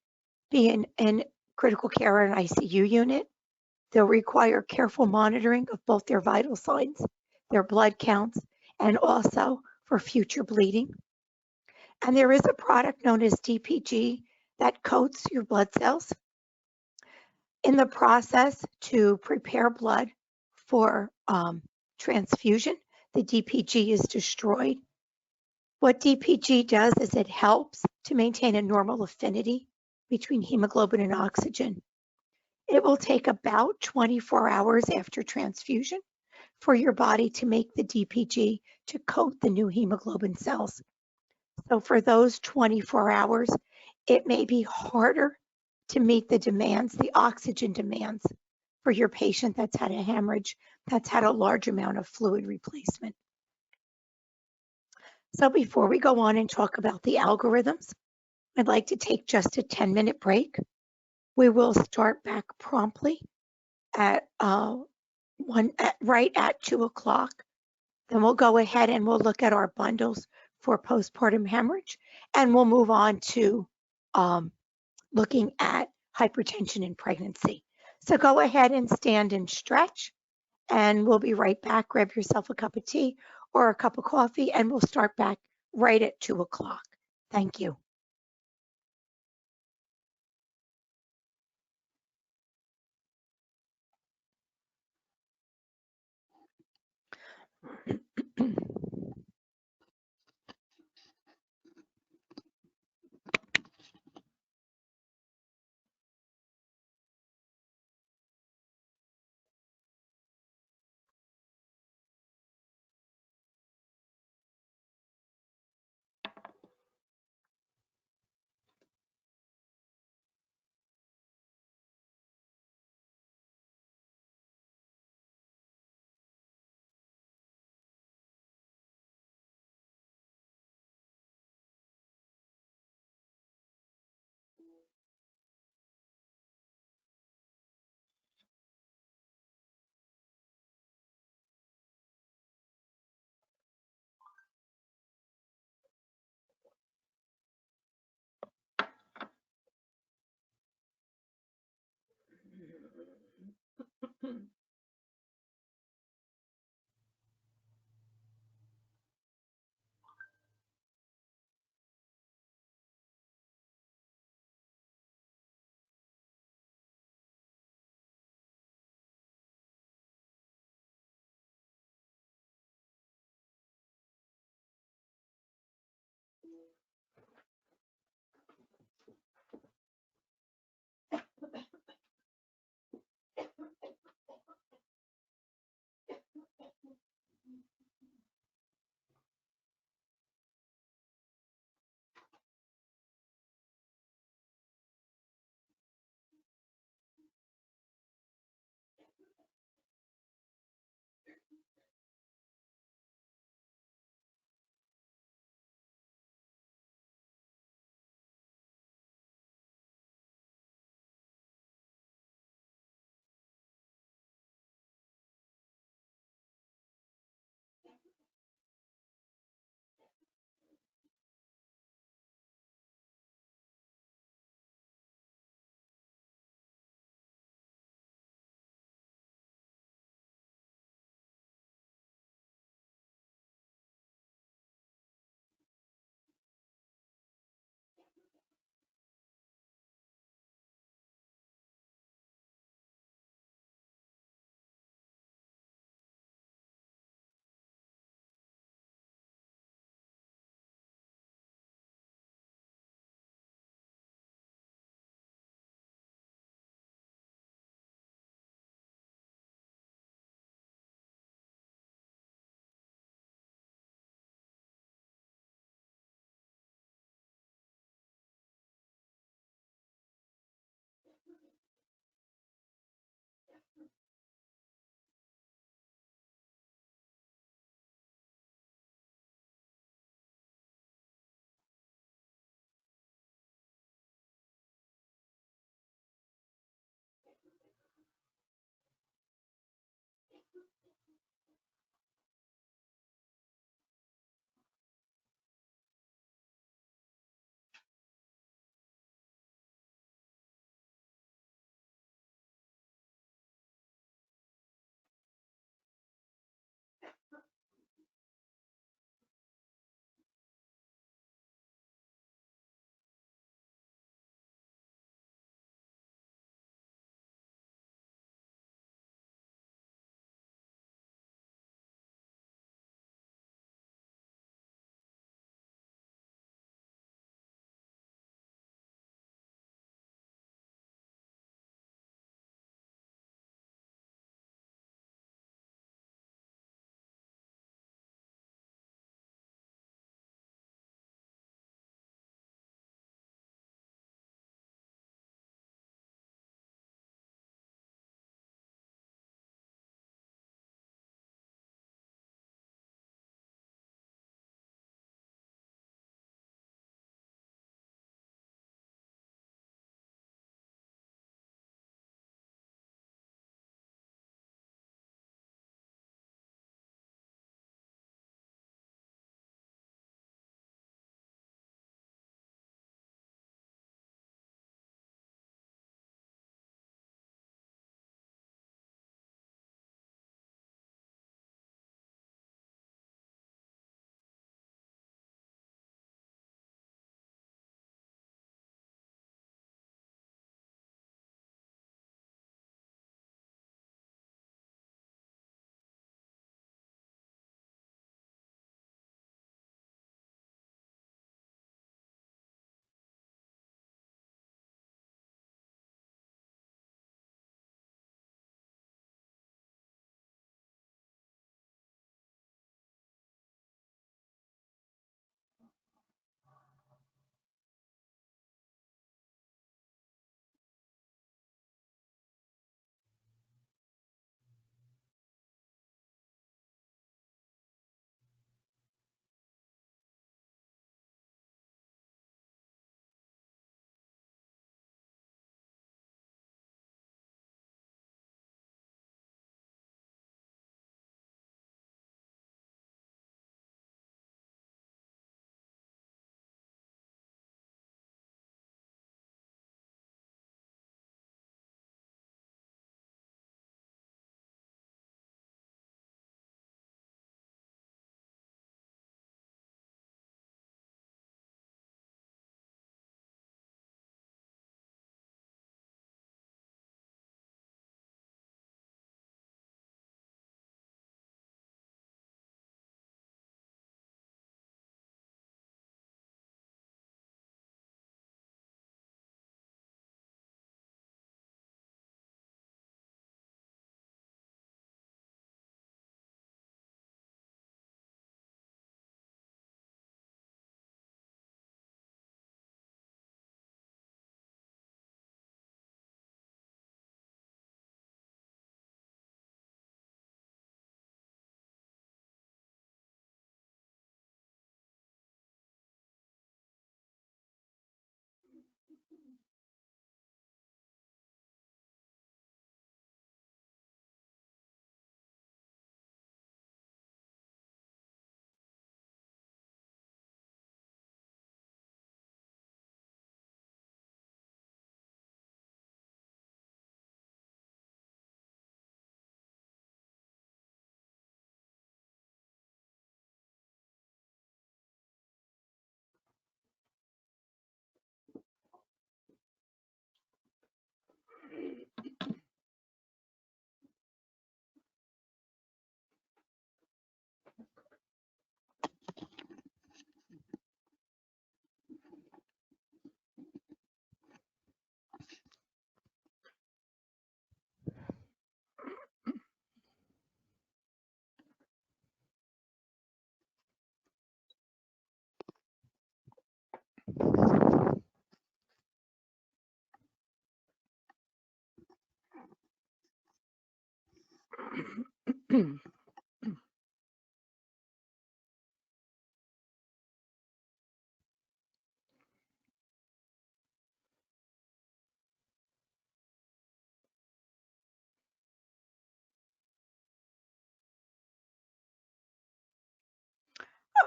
be in critical care or an ICU unit. They'll require careful monitoring of both their vital signs, their blood counts, and also for future bleeding. And there is a product known as DPG that coats your blood cells. In the process to prepare blood for transfusion, the DPG is destroyed. What DPG does is it helps to maintain a normal affinity between hemoglobin and oxygen. It will take about 24 hours after transfusion for your body to make the DPG to coat the new hemoglobin cells. So for those 24 hours, it may be harder to meet the demands, the oxygen demands for your patient that's had a hemorrhage, that's had a large amount of fluid replacement. So before we go on and talk about the algorithms, I'd like to take just a 10-minute break. We will start back promptly at right at 2 o'clock. Then we'll go ahead and we'll look at our bundles for postpartum hemorrhage, and we'll move on to looking at hypertension in pregnancy. So go ahead and stand and stretch, and we'll be right back. Grab yourself a cup of tea or a cup of coffee, and we'll start back right at 2 o'clock. Thank you.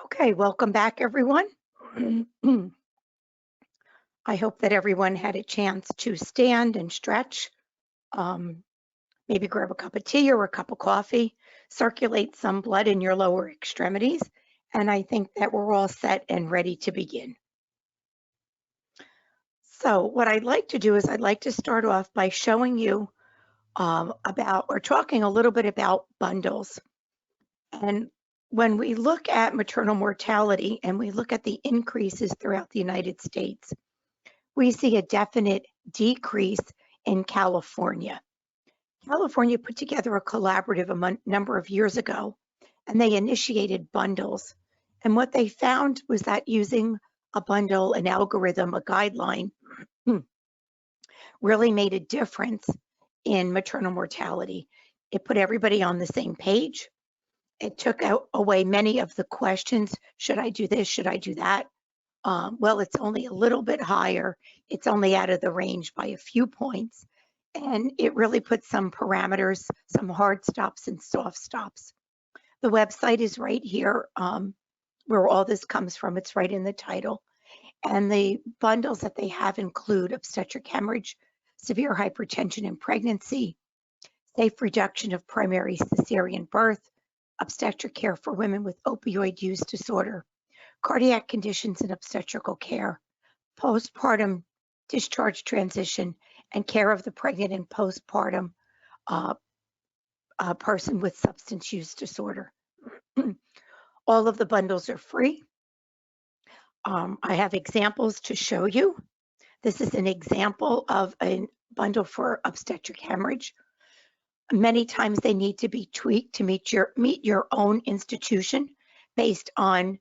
Okay, welcome back, everyone. I hope that everyone had a chance to stand and stretch, maybe grab a cup of tea or a cup of coffee, circulate some blood in your lower extremities, and I think that we're all set and ready to begin. So what I'd like to do is I'd like to start off by showing you about or talking a little bit about bundles. And when we look at maternal mortality and we look at the increases throughout the United States, we see a definite decrease in California. California put together a collaborative a number of years ago, and they initiated bundles. And what they found was that using a bundle, an algorithm, a guideline, really made a difference in maternal mortality. It put everybody on the same page. It took away many of the questions. Should I do this? Should I do that? Well, it's only a little bit higher. It's only out of the range by a few points. And it really puts some parameters, some hard stops and soft stops. The website is right here where all this comes from. It's right in the title. And the bundles that they have include obstetric hemorrhage, severe hypertension in pregnancy, safe reduction of primary cesarean birth, obstetric care for women with opioid use disorder, cardiac conditions and obstetrical care, postpartum discharge transition, and care of the pregnant and postpartum person with substance use disorder. All of the bundles are free. I have examples to show you. This is an example of a bundle for obstetric hemorrhage. Many times they need to be tweaked to meet your own institution based on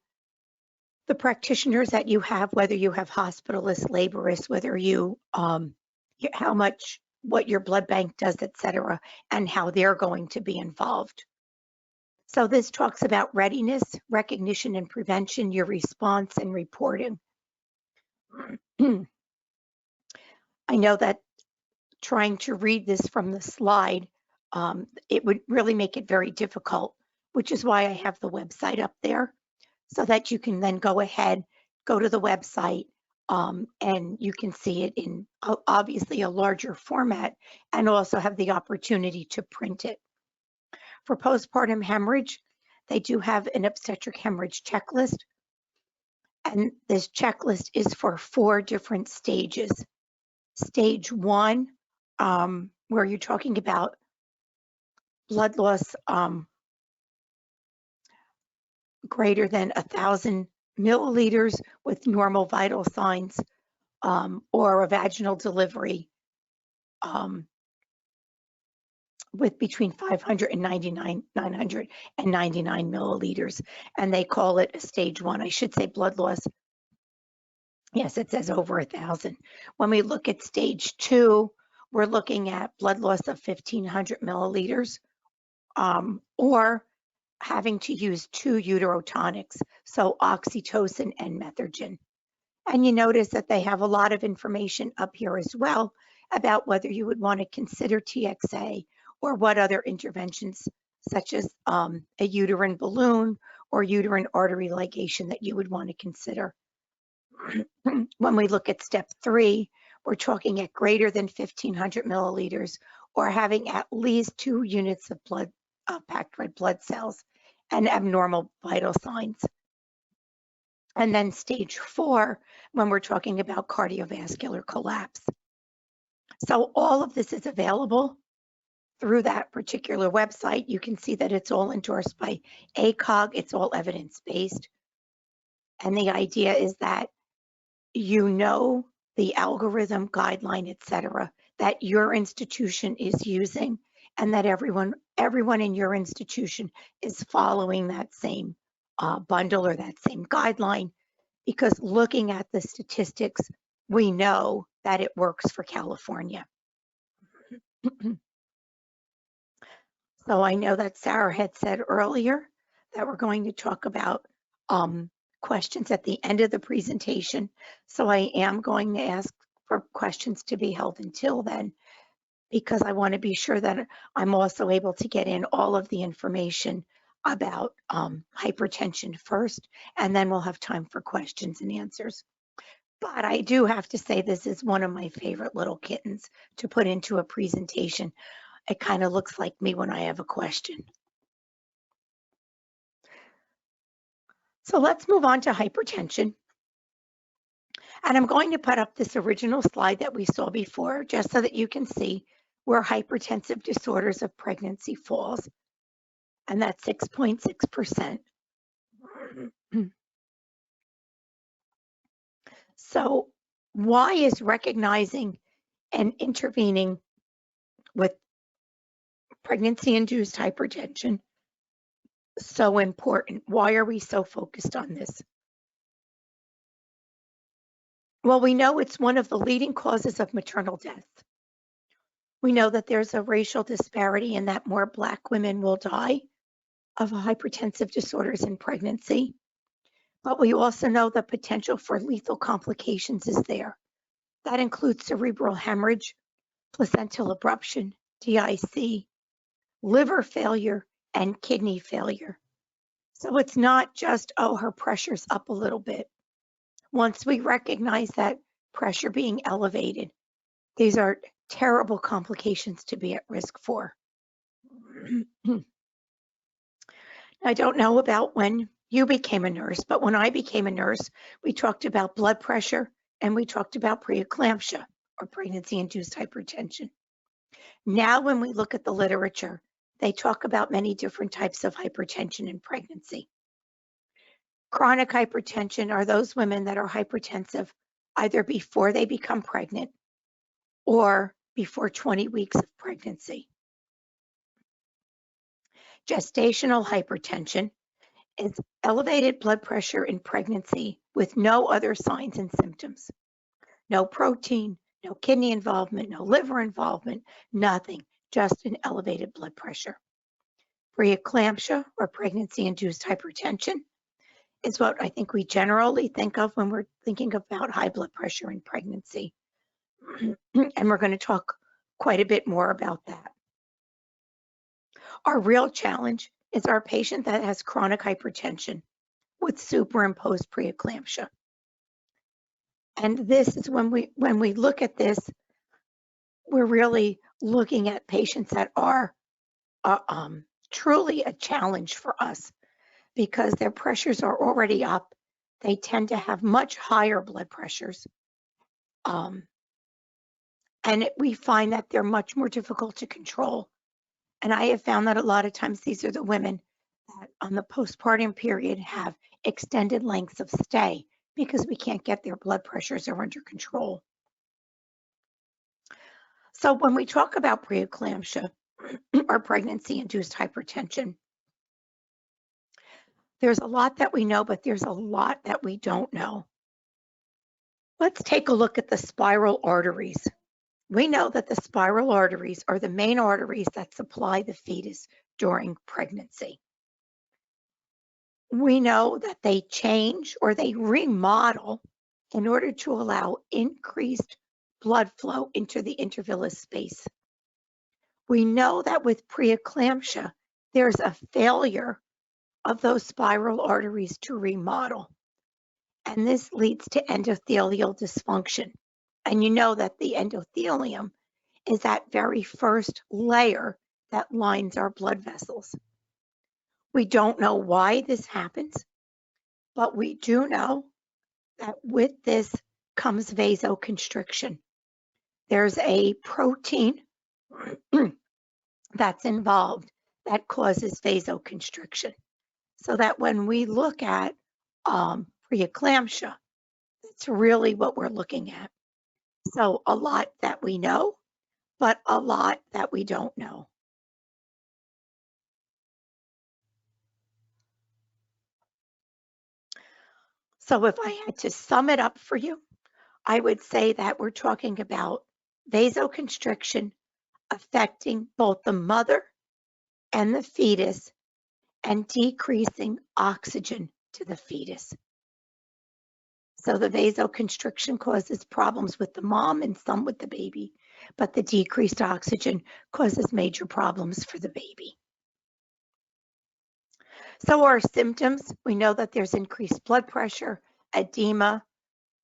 the practitioners that you have, whether you have hospitalists, laborists, whether you, how much, what your blood bank does, etc., and how they're going to be involved. So this talks about readiness, recognition and prevention, your response and reporting. I know that trying to read this from the slide, it would really make it very difficult, which is why I have the website up there so that you can then go ahead, go to the website, and you can see it in obviously a larger format and also have the opportunity to print it. For postpartum hemorrhage, they do have an obstetric hemorrhage checklist. And this checklist is for 4 different stages. Stage 1, where you're talking about blood loss greater than 1,000 milliliters with normal vital signs, or a vaginal delivery with between 500 and 999 milliliters, and they call it a stage 1. I should say blood loss. Yes, it says over 1,000. When we look at stage 2, we're looking at blood loss of 1,500 milliliters, or having to use 2 uterotonics, so oxytocin and methergine. And you notice that they have a lot of information up here as well about whether you would want to consider TXA or what other interventions, such as a uterine balloon or uterine artery ligation, that you would want to consider. When we look at step 3, we're talking at greater than 1,500 milliliters or having at least 2 units of blood, packed red blood cells and abnormal vital signs. And then stage 4, when we're talking about cardiovascular collapse. So all of this is available through that particular website. You can see that it's all endorsed by ACOG. It's all evidence-based. And the idea is that you know the algorithm, guideline, etc., that your institution is using, and that everyone in your institution is following that same bundle or that same guideline, because looking at the statistics, we know that it works for California. So I know that Sarah had said earlier that we're going to talk about questions at the end of the presentation. So I am going to ask for questions to be held until then, because I want to be sure that I'm also able to get in all of the information about hypertension first, and then we'll have time for questions and answers. But I do have to say this is one of my favorite little kittens to put into a presentation. It kind of looks like me when I have a question. So let's move on to hypertension. And I'm going to put up this original slide that we saw before, just so that you can see where hypertensive disorders of pregnancy falls. And that's 6.6%. So why is recognizing and intervening with pregnancy-induced hypertension so important? Why are we so focused on this? Well, we know it's one of the leading causes of maternal death. We know that there's a racial disparity in that more Black women will die of hypertensive disorders in pregnancy. But we also know the potential for lethal complications is there. That includes cerebral hemorrhage, placental abruption, DIC, liver failure, and kidney failure. So it's not just, oh, her pressure's up a little bit. Once we recognize that pressure being elevated, these are terrible complications to be at risk for. I don't know about when you became a nurse, but when I became a nurse, we talked about blood pressure and we talked about preeclampsia or pregnancy-induced hypertension. Now, when we look at the literature, they talk about many different types of hypertension in pregnancy. Chronic hypertension are those women that are hypertensive either before they become pregnant or before 20 weeks of pregnancy. Gestational hypertension is elevated blood pressure in pregnancy with no other signs and symptoms. No protein, no kidney involvement, no liver involvement, nothing, just an elevated blood pressure. Preeclampsia or pregnancy-induced hypertension is what I think we generally think of when we're thinking about high blood pressure in pregnancy. And we're going to talk quite a bit more about that. Our real challenge is our patient that has chronic hypertension with superimposed preeclampsia. And this is when we look at this, we're really looking at patients that are truly a challenge for us because their pressures are already up. They tend to have much higher blood pressures. And we find that they're much more difficult to control. And I have found that a lot of times these are the women that on the postpartum period have extended lengths of stay because we can't get their blood pressures are under control. So when we talk about preeclampsia or pregnancy-induced hypertension, there's a lot that we know, but there's a lot that we don't know. Let's take a look at the spiral arteries. We know that the spiral arteries are the main arteries that supply the fetus during pregnancy. We know that they change or they remodel in order to allow increased blood flow into the intervillous space. We know that with preeclampsia, there's a failure of those spiral arteries to remodel, and this leads to endothelial dysfunction. And you know that the endothelium is that very first layer that lines our blood vessels. We don't know why this happens, but we do know that with this comes vasoconstriction. There's a protein that's involved that causes vasoconstriction. So that when we look at preeclampsia, that's really what we're looking at. So a lot that we know, but a lot that we don't know. So if I had to sum it up for you, I would say that we're talking about vasoconstriction affecting both the mother and the fetus and decreasing oxygen to the fetus. So the vasoconstriction causes problems with the mom and some with the baby, but the decreased oxygen causes major problems for the baby. So our symptoms, we know that there's increased blood pressure, edema,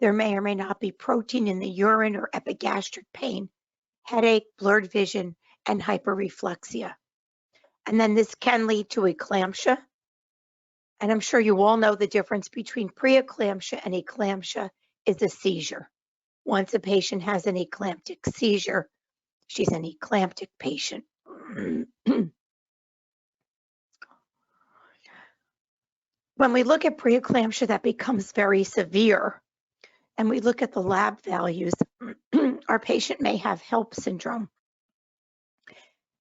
there may or may not be protein in the urine or epigastric pain, headache, blurred vision, and hyperreflexia. And then this can lead to eclampsia. And I'm sure you all know the difference between preeclampsia and eclampsia is a seizure. Once a patient has an eclamptic seizure, she's an eclamptic patient. When we look at preeclampsia, that becomes very severe, and we look at the lab values, our patient may have HELP syndrome.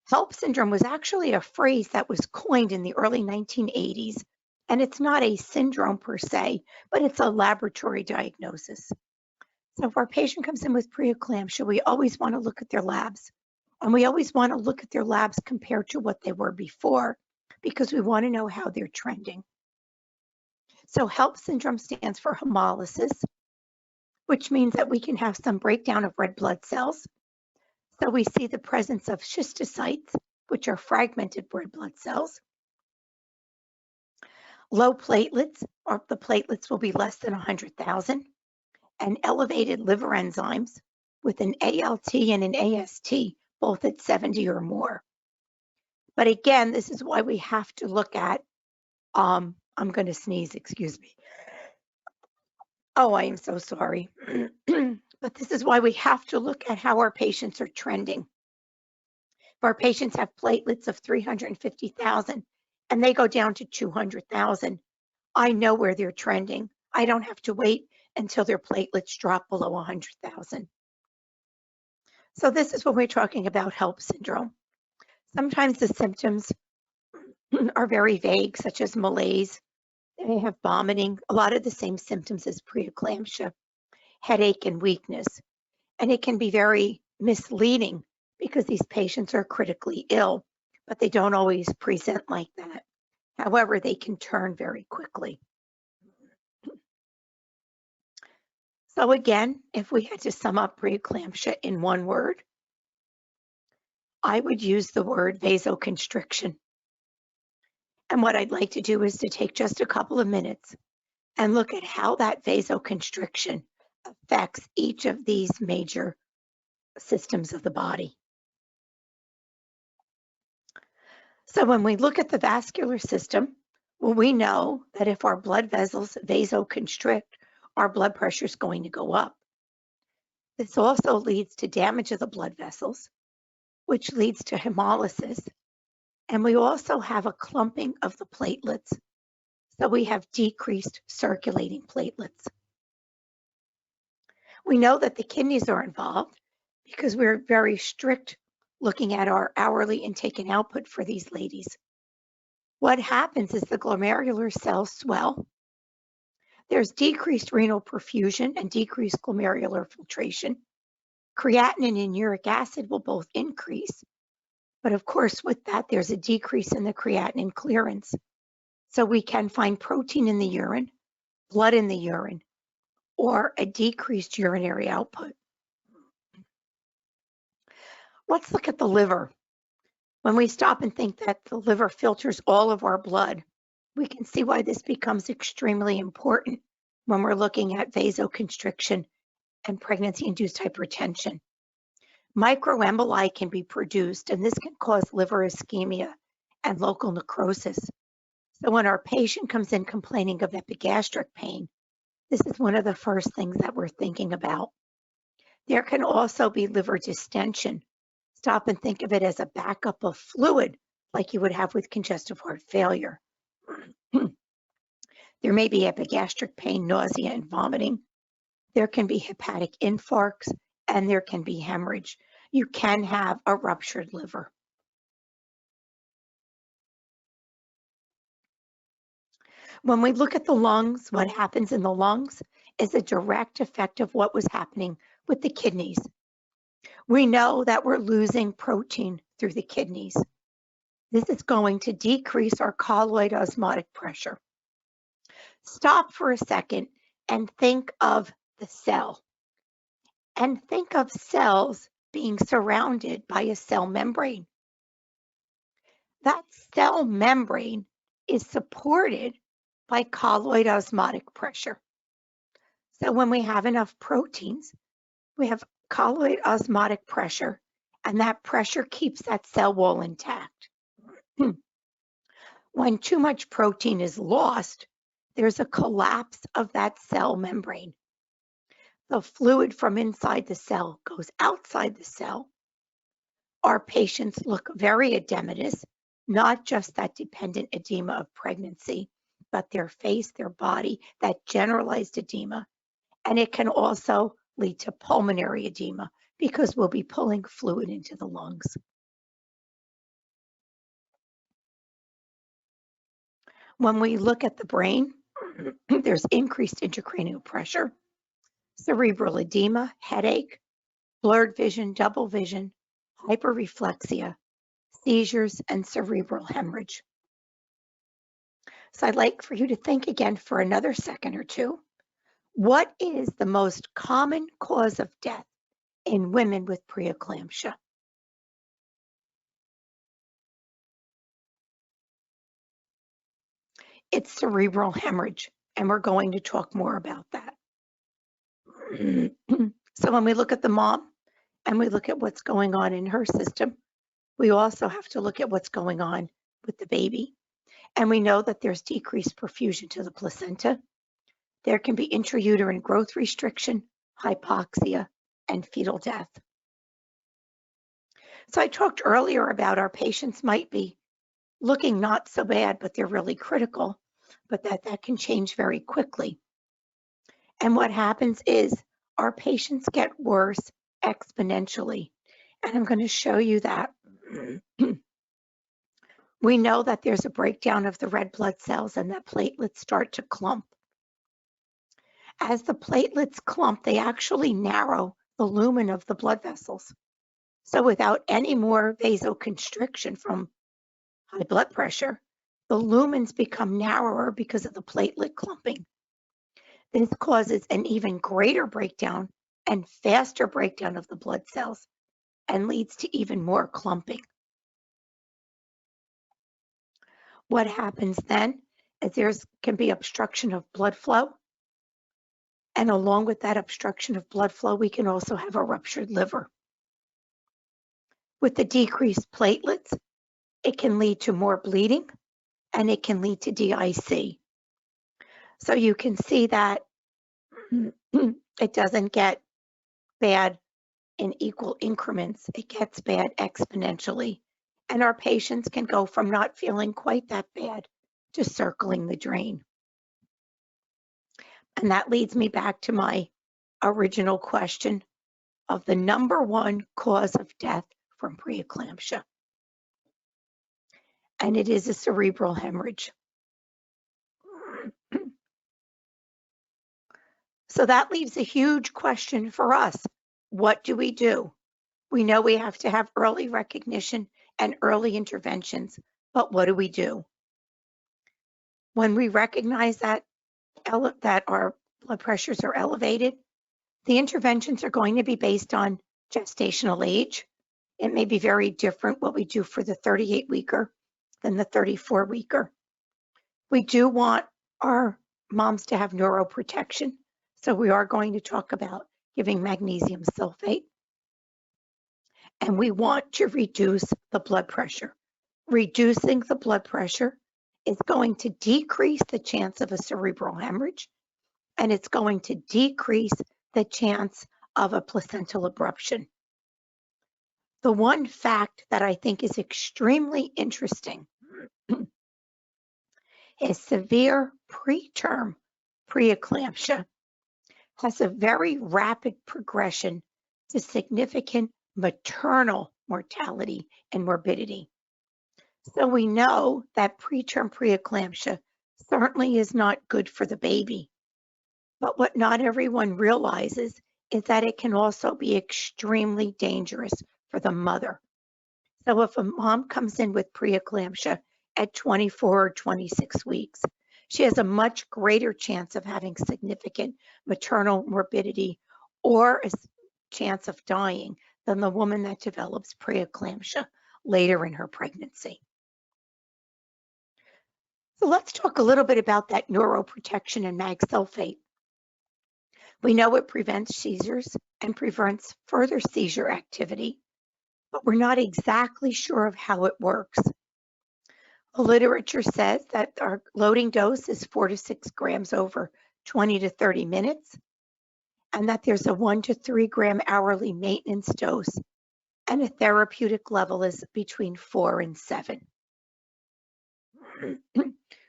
HELP syndrome was actually a phrase that was coined in the early 1980s, and it's not a syndrome per se, but it's a laboratory diagnosis. So if our patient comes in with preeclampsia, we always want to look at their labs, and we always want to look at their labs compared to what they were before, because we want to know how they're trending. So HELP syndrome stands for hemolysis, which means that we can have some breakdown of red blood cells. So we see the presence of schistocytes, which are fragmented red blood cells. Low platelets, or the platelets will be less than 100,000, and elevated liver enzymes with an ALT and an AST, both at 70 or more. But again, this is why we have to look at, I'm going to sneeze, excuse me. Oh, I am so sorry. But this is why we have to look at how our patients are trending. If our patients have platelets of 350,000 and they go down to 200,000, I know where they're trending. I don't have to wait until their platelets drop below 100,000. So this is when we're talking about HELP syndrome. Sometimes the symptoms are very vague, such as malaise. They may have vomiting, a lot of the same symptoms as preeclampsia, headache and weakness. And it can be very misleading because these patients are critically ill, but they don't always present like that. However, they can turn very quickly. So again, if we had to sum up preeclampsia in one word, I would use the word vasoconstriction. And what I'd like to do is to take just a couple of minutes and look at how that vasoconstriction affects each of these major systems of the body. So when we look at the vascular system, well, we know that if our blood vessels vasoconstrict, our blood pressure is going to go up. This also leads to damage of the blood vessels, which leads to hemolysis. And we also have a clumping of the platelets. So we have decreased circulating platelets. We know that the kidneys are involved because we're very strict looking at our hourly intake and output for these ladies. What happens is the glomerular cells swell. There's decreased renal perfusion and decreased glomerular filtration. Creatinine and uric acid will both increase. But of course, with that, there's a decrease in the creatinine clearance. So we can find protein in the urine, blood in the urine, or a decreased urinary output. Let's look at the liver. When we stop and think that the liver filters all of our blood, we can see why this becomes extremely important when we're looking at vasoconstriction and pregnancy-induced hypertension. Microemboli can be produced, and this can cause liver ischemia and local necrosis. So when our patient comes in complaining of epigastric pain, this is one of the first things that we're thinking about. There can also be liver distension. Stop and think of it as a backup of fluid, like you would have with congestive heart failure. There may be epigastric pain, nausea, and vomiting. There can be hepatic infarcts, and there can be hemorrhage. You can have a ruptured liver. When we look at the lungs, what happens in the lungs is a direct effect of what was happening with the kidneys. We know that we're losing protein through the kidneys. This is going to decrease our colloid osmotic pressure. Stop for a second and think of the cell. And think of cells being surrounded by a cell membrane. That cell membrane is supported by colloid osmotic pressure. So when we have enough proteins, we have colloid osmotic pressure, and that pressure keeps that cell wall intact. When too much protein is lost, there's a collapse of that cell membrane. The fluid from inside the cell goes outside the cell. Our patients look very edematous, not just that dependent edema of pregnancy, but their face, their body, that generalized edema. And it can also lead to pulmonary edema because we'll be pulling fluid into the lungs. When we look at the brain, there's increased intracranial pressure, cerebral edema, headache, blurred vision, double vision, hyperreflexia, seizures, and cerebral hemorrhage. So I'd like for you to think again for another second or two. What is the most common cause of death in women with preeclampsia? It's cerebral hemorrhage, and we're going to talk more about that. So when we look at the mom and we look at what's going on in her system, we also have to look at what's going on with the baby. And we know that there's decreased perfusion to the placenta. There can be intrauterine growth restriction, hypoxia, and fetal death. So I talked earlier about our patients might be looking not so bad, but they're really critical, but that can change very quickly. And what happens is our patients get worse exponentially. And I'm going to show you that. We know that there's a breakdown of the red blood cells and that platelets start to clump. As the platelets clump, they actually narrow the lumen of the blood vessels. So without any more vasoconstriction from high blood pressure, the lumens become narrower because of the platelet clumping. This causes an even greater breakdown and faster breakdown of the blood cells and leads to even more clumping. What happens then is there can be obstruction of blood flow. And along with that obstruction of blood flow, we can also have a ruptured liver. With the decreased platelets, it can lead to more bleeding and it can lead to DIC. So you can see that it doesn't get bad in equal increments. It gets bad exponentially. And our patients can go from not feeling quite that bad to circling the drain. And that leads me back to my original question of the #1 cause of death from preeclampsia. And it is a cerebral hemorrhage. So that leaves a huge question for us. What do? We know we have to have early recognition and early interventions, but what do we do? When we recognize that our blood pressures are elevated, the interventions are going to be based on gestational age. It may be very different what we do for the 38-weeker than the 34-weeker. We do want our moms to have neuroprotection, so we are going to talk about giving magnesium sulfate. And we want to reduce the blood pressure. Reducing the blood pressure is going to decrease the chance of a cerebral hemorrhage, and it's going to decrease the chance of a placental abruption. The one fact that I think is extremely interesting is severe preterm preeclampsia has a very rapid progression to significant maternal mortality and morbidity. So we know that preterm preeclampsia certainly is not good for the baby. But what not everyone realizes is that it can also be extremely dangerous for the mother. So if a mom comes in with preeclampsia at 24 or 26 weeks, she has a much greater chance of having significant maternal morbidity or a chance of dying than the woman that develops preeclampsia later in her pregnancy. So let's talk a little bit about that neuroprotection and mag sulfate. We know it prevents seizures and prevents further seizure activity, but we're not exactly sure of how it works. The literature says that our loading dose is 4 to 6 grams over 20 to 30 minutes, and that there's a 1 to 3 gram hourly maintenance dose, and a therapeutic level is between 4 and 7.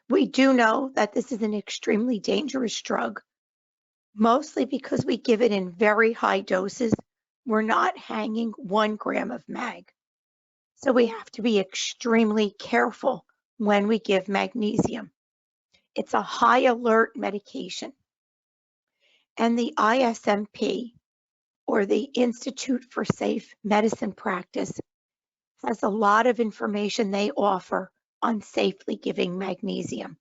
We do know that this is an extremely dangerous drug, mostly because we give it in very high doses. We're not hanging 1 gram of mag. So we have to be extremely careful when we give magnesium. It's a high alert medication. And the ISMP, or the Institute for Safe Medicine Practice, has a lot of information they offer on safely giving magnesium.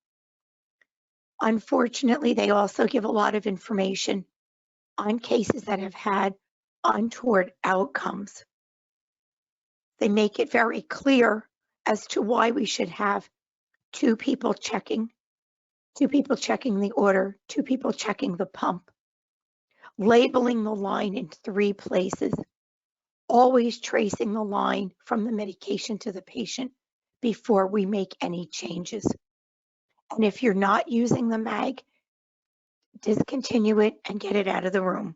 Unfortunately, they also give a lot of information on cases that have had untoward outcomes. They make it very clear as to why we should have 2 people checking the order, 2 people checking the pump, labeling the line in 3 places, always tracing the line from the medication to the patient before we make any changes. And if you're not using the mag, discontinue it and get it out of the room.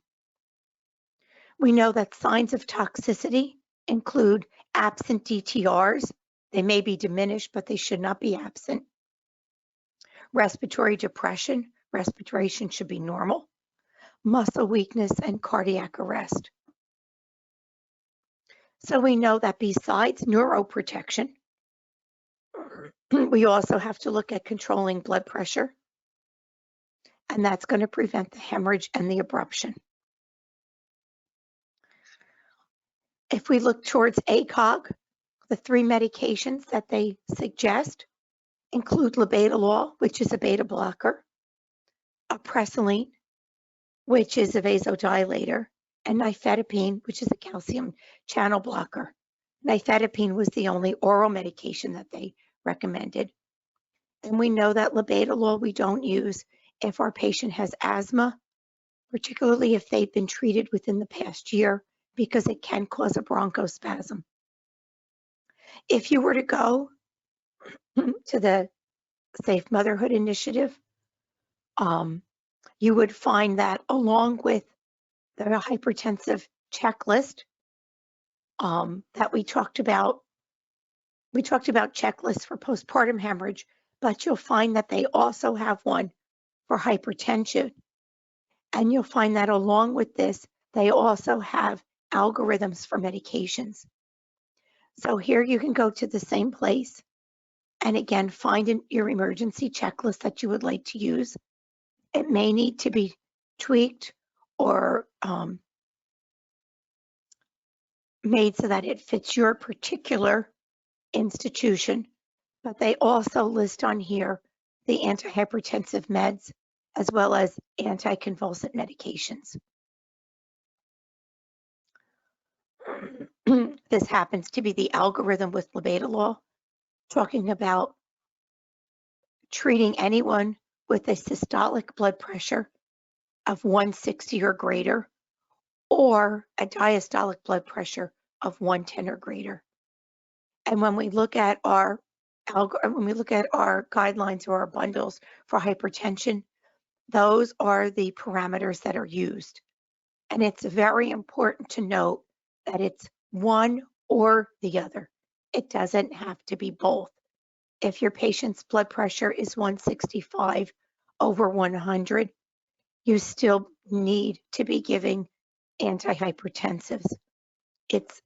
We know that signs of toxicity include absent DTRs. They may be diminished, but they should not be absent. Respiratory depression, respiration should be normal. Muscle weakness and cardiac arrest. So we know that besides neuroprotection, we also have to look at controlling blood pressure, and that's going to prevent the hemorrhage and the abruption. If we look towards ACOG, the 3 medications that they suggest include labetalol, which is a beta blocker, apresiline, which is a vasodilator, and nifedipine, which is a calcium channel blocker. Nifedipine was the only oral medication that they recommended. And we know that labetalol we don't use if our patient has asthma, particularly if they've been treated within the past year, because it can cause a bronchospasm. If you were to go to the Safe Motherhood Initiative, you would find that along with the hypertensive checklist that we talked about checklists for postpartum hemorrhage, but you'll find that they also have one for hypertension. And you'll find that along with this, they also have algorithms for medications. So here you can go to the same place and again, find your emergency checklist that you would like to use. It may need to be tweaked or made so that it fits your particular institution, but they also list on here the antihypertensive meds as well as anticonvulsant medications. This happens to be the algorithm with labetalol, talking about treating anyone with a systolic blood pressure of 160 or greater, or a diastolic blood pressure of 110 or greater. And when we look at our guidelines or our bundles for hypertension, those are the parameters that are used. And it's very important to note that it's one or the other. It doesn't have to be both. If your patient's blood pressure is 165 over 100, you still need to be giving antihypertensives. It's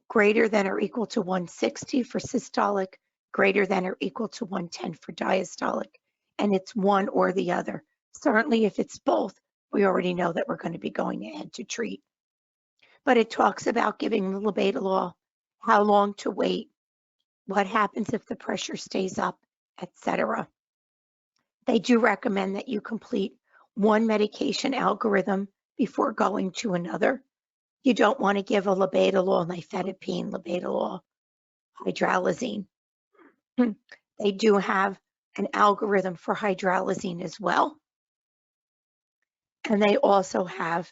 greater than or equal to 160 for systolic, greater than or equal to 110 for diastolic, and it's one or the other. Certainly if it's both, we already know that we're going to be going ahead to treat. But it talks about giving the labetalol how long to wait, what happens if the pressure stays up, etc. They do recommend that you complete one medication algorithm before going to another. You don't want to give a labetalol, nifedipine, labetalol, hydralazine. They do have an algorithm for hydralazine as well. And they also have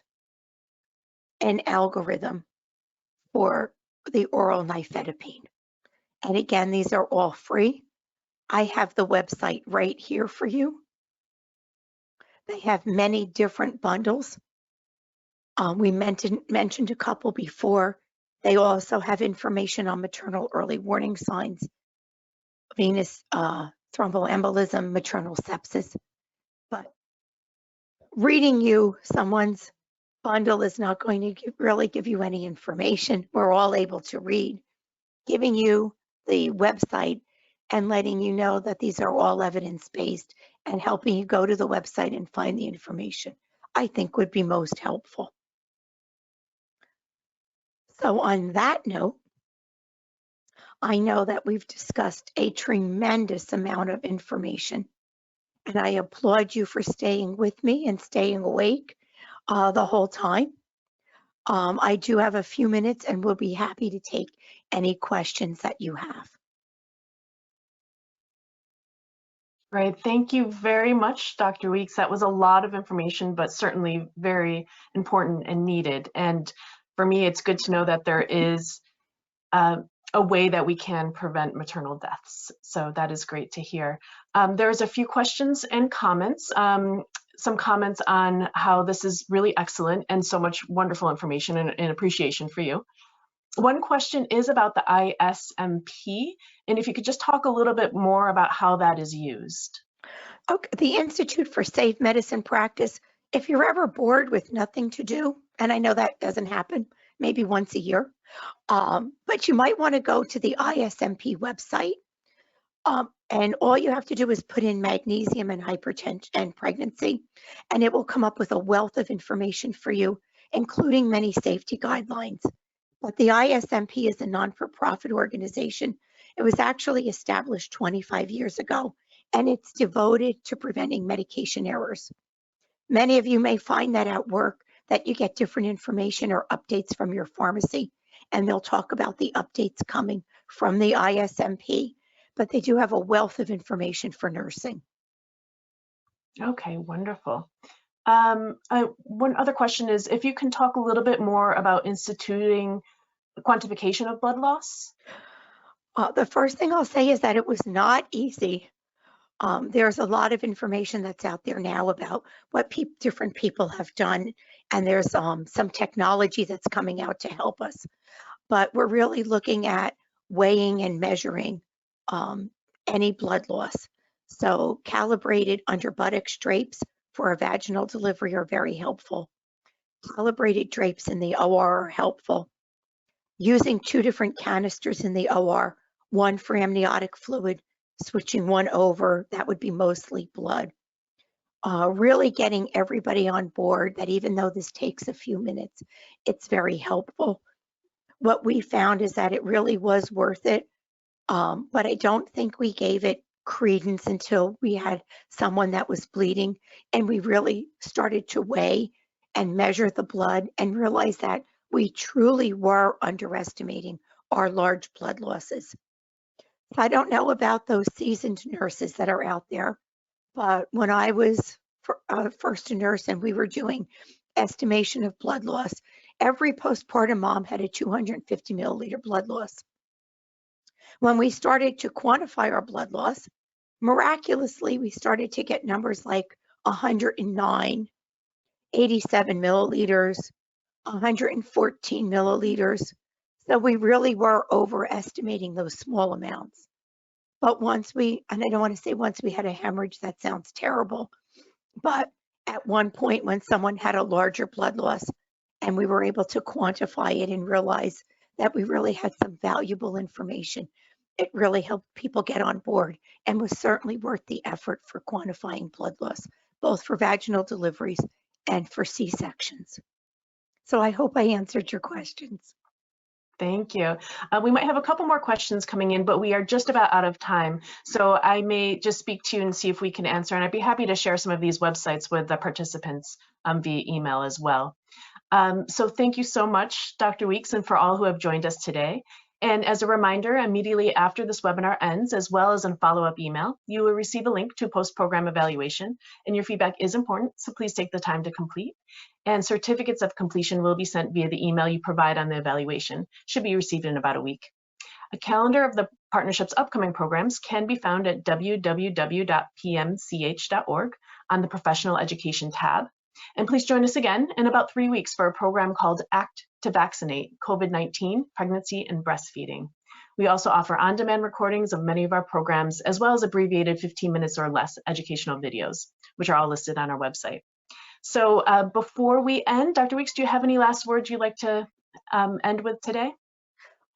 an algorithm for the oral nifedipine. And again, these are all free. I have the website right here for you. They have many different bundles. We mentioned a couple before. They also have information on maternal early warning signs, venous thromboembolism, maternal sepsis. But reading you someone's bundle is not going to really give you any information. We're all able to read. Giving you the website and letting you know that these are all evidence-based and helping you go to the website and find the information, I think would be most helpful. So on that note, I know that we've discussed a tremendous amount of information, and I applaud you for staying with me and staying awake the whole time. I do have a few minutes and we'll be happy to take any questions that you have. Right. Thank you very much, Dr. Weeks. That was a lot of information, but certainly very important and needed. And for me, it's good to know that there is a way that we can prevent maternal deaths. So that is great to hear. There's a few questions and comments. Some comments on how this is really excellent and so much wonderful information and appreciation for you. One question is about the ISMP, and if you could just talk a little bit more about how that is used. Okay, the Institute for Safe Medicine Practice, if you're ever bored with nothing to do, and I know that doesn't happen, maybe once a year, but you might want to go to the ISMP website, and all you have to do is put in magnesium and hypertension and pregnancy, and it will come up with a wealth of information for you, including many safety guidelines. But the ISMP is a non-for-profit organization. It was actually established 25 years ago, and it's devoted to preventing medication errors. Many of you may find that at work that you get different information or updates from your pharmacy, and they'll talk about the updates coming from the ISMP, but they do have a wealth of information for nursing. Okay, wonderful. One other question is if you can talk a little bit more about instituting quantification of blood loss. The first thing I'll say is that it was not easy. There's a lot of information that's out there now about what different people have done, and there's some technology that's coming out to help us. But we're really looking at weighing and measuring any blood loss. So calibrated under buttocks drapes for a vaginal delivery are very helpful. Calibrated drapes in the OR are helpful. Using 2 different canisters in the OR, one for amniotic fluid, switching one over, that would be mostly blood. Really getting everybody on board that even though this takes a few minutes, it's very helpful. What we found is that it really was worth it, but I don't think we gave it credence until we had someone that was bleeding and we really started to weigh and measure the blood and realize that we truly were underestimating our large blood losses. I don't know about those seasoned nurses that are out there, but when I was first a nurse and we were doing estimation of blood loss, every postpartum mom had a 250 milliliter blood loss. When we started to quantify our blood loss, miraculously, we started to get numbers like 109, 87 milliliters, 114 milliliters. So we really were overestimating those small amounts. But once we, and I don't want to say once we had a hemorrhage, that sounds terrible, but at one point when someone had a larger blood loss and we were able to quantify it and realize that we really had some valuable information, it really helped people get on board and was certainly worth the effort for quantifying blood loss, both for vaginal deliveries and for C-sections. So I hope I answered your questions. Thank you. We might have a couple more questions coming in, but we are just about out of time. So I may just speak to you and see if we can answer, and I'd be happy to share some of these websites with the participants via email as well. So thank you so much, Dr. Weeks, and for all who have joined us today. And as a reminder, immediately after this webinar ends, as well as in follow-up email, you will receive a link to post-program evaluation, and your feedback is important, so please take the time to complete. And certificates of completion will be sent via the email you provide on the evaluation, should be received in about a week. A calendar of the partnership's upcoming programs can be found at www.pmch.org on the Professional Education tab. And please join us again in about 3 weeks for a program called Act to Vaccinate COVID-19, Pregnancy and Breastfeeding. We also offer on-demand recordings of many of our programs, as well as abbreviated 15 minutes or less educational videos, which are all listed on our website. So before we end, Dr. Weeks, do you have any last words you'd like to end with today?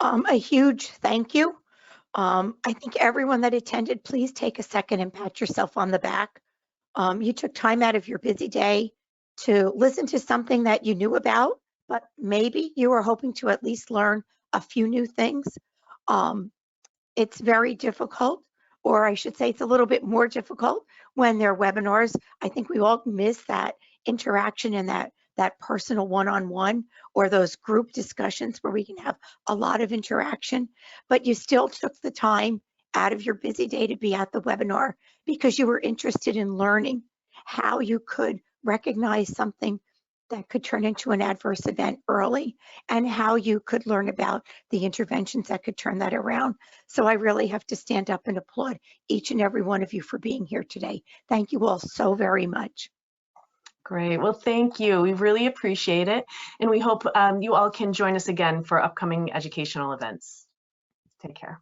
A huge thank you. I think everyone that attended, please take a second and pat yourself on the back. You took time out of your busy day to listen to something that you knew about, but maybe you were hoping to at least learn a few new things. It's very difficult, or I should say it's a little bit more difficult when there are webinars. I think we all miss that interaction and that personal one-on-one or those group discussions where we can have a lot of interaction, but you still took the time out of your busy day to be at the webinar because you were interested in learning how you could recognize something that could turn into an adverse event early and how you could learn about the interventions that could turn that around. So I really have to stand up and applaud each and every one of you for being here today. Thank you all so very much. Great. Well, thank you. We really appreciate it. And we hope you all can join us again for upcoming educational events. Take care.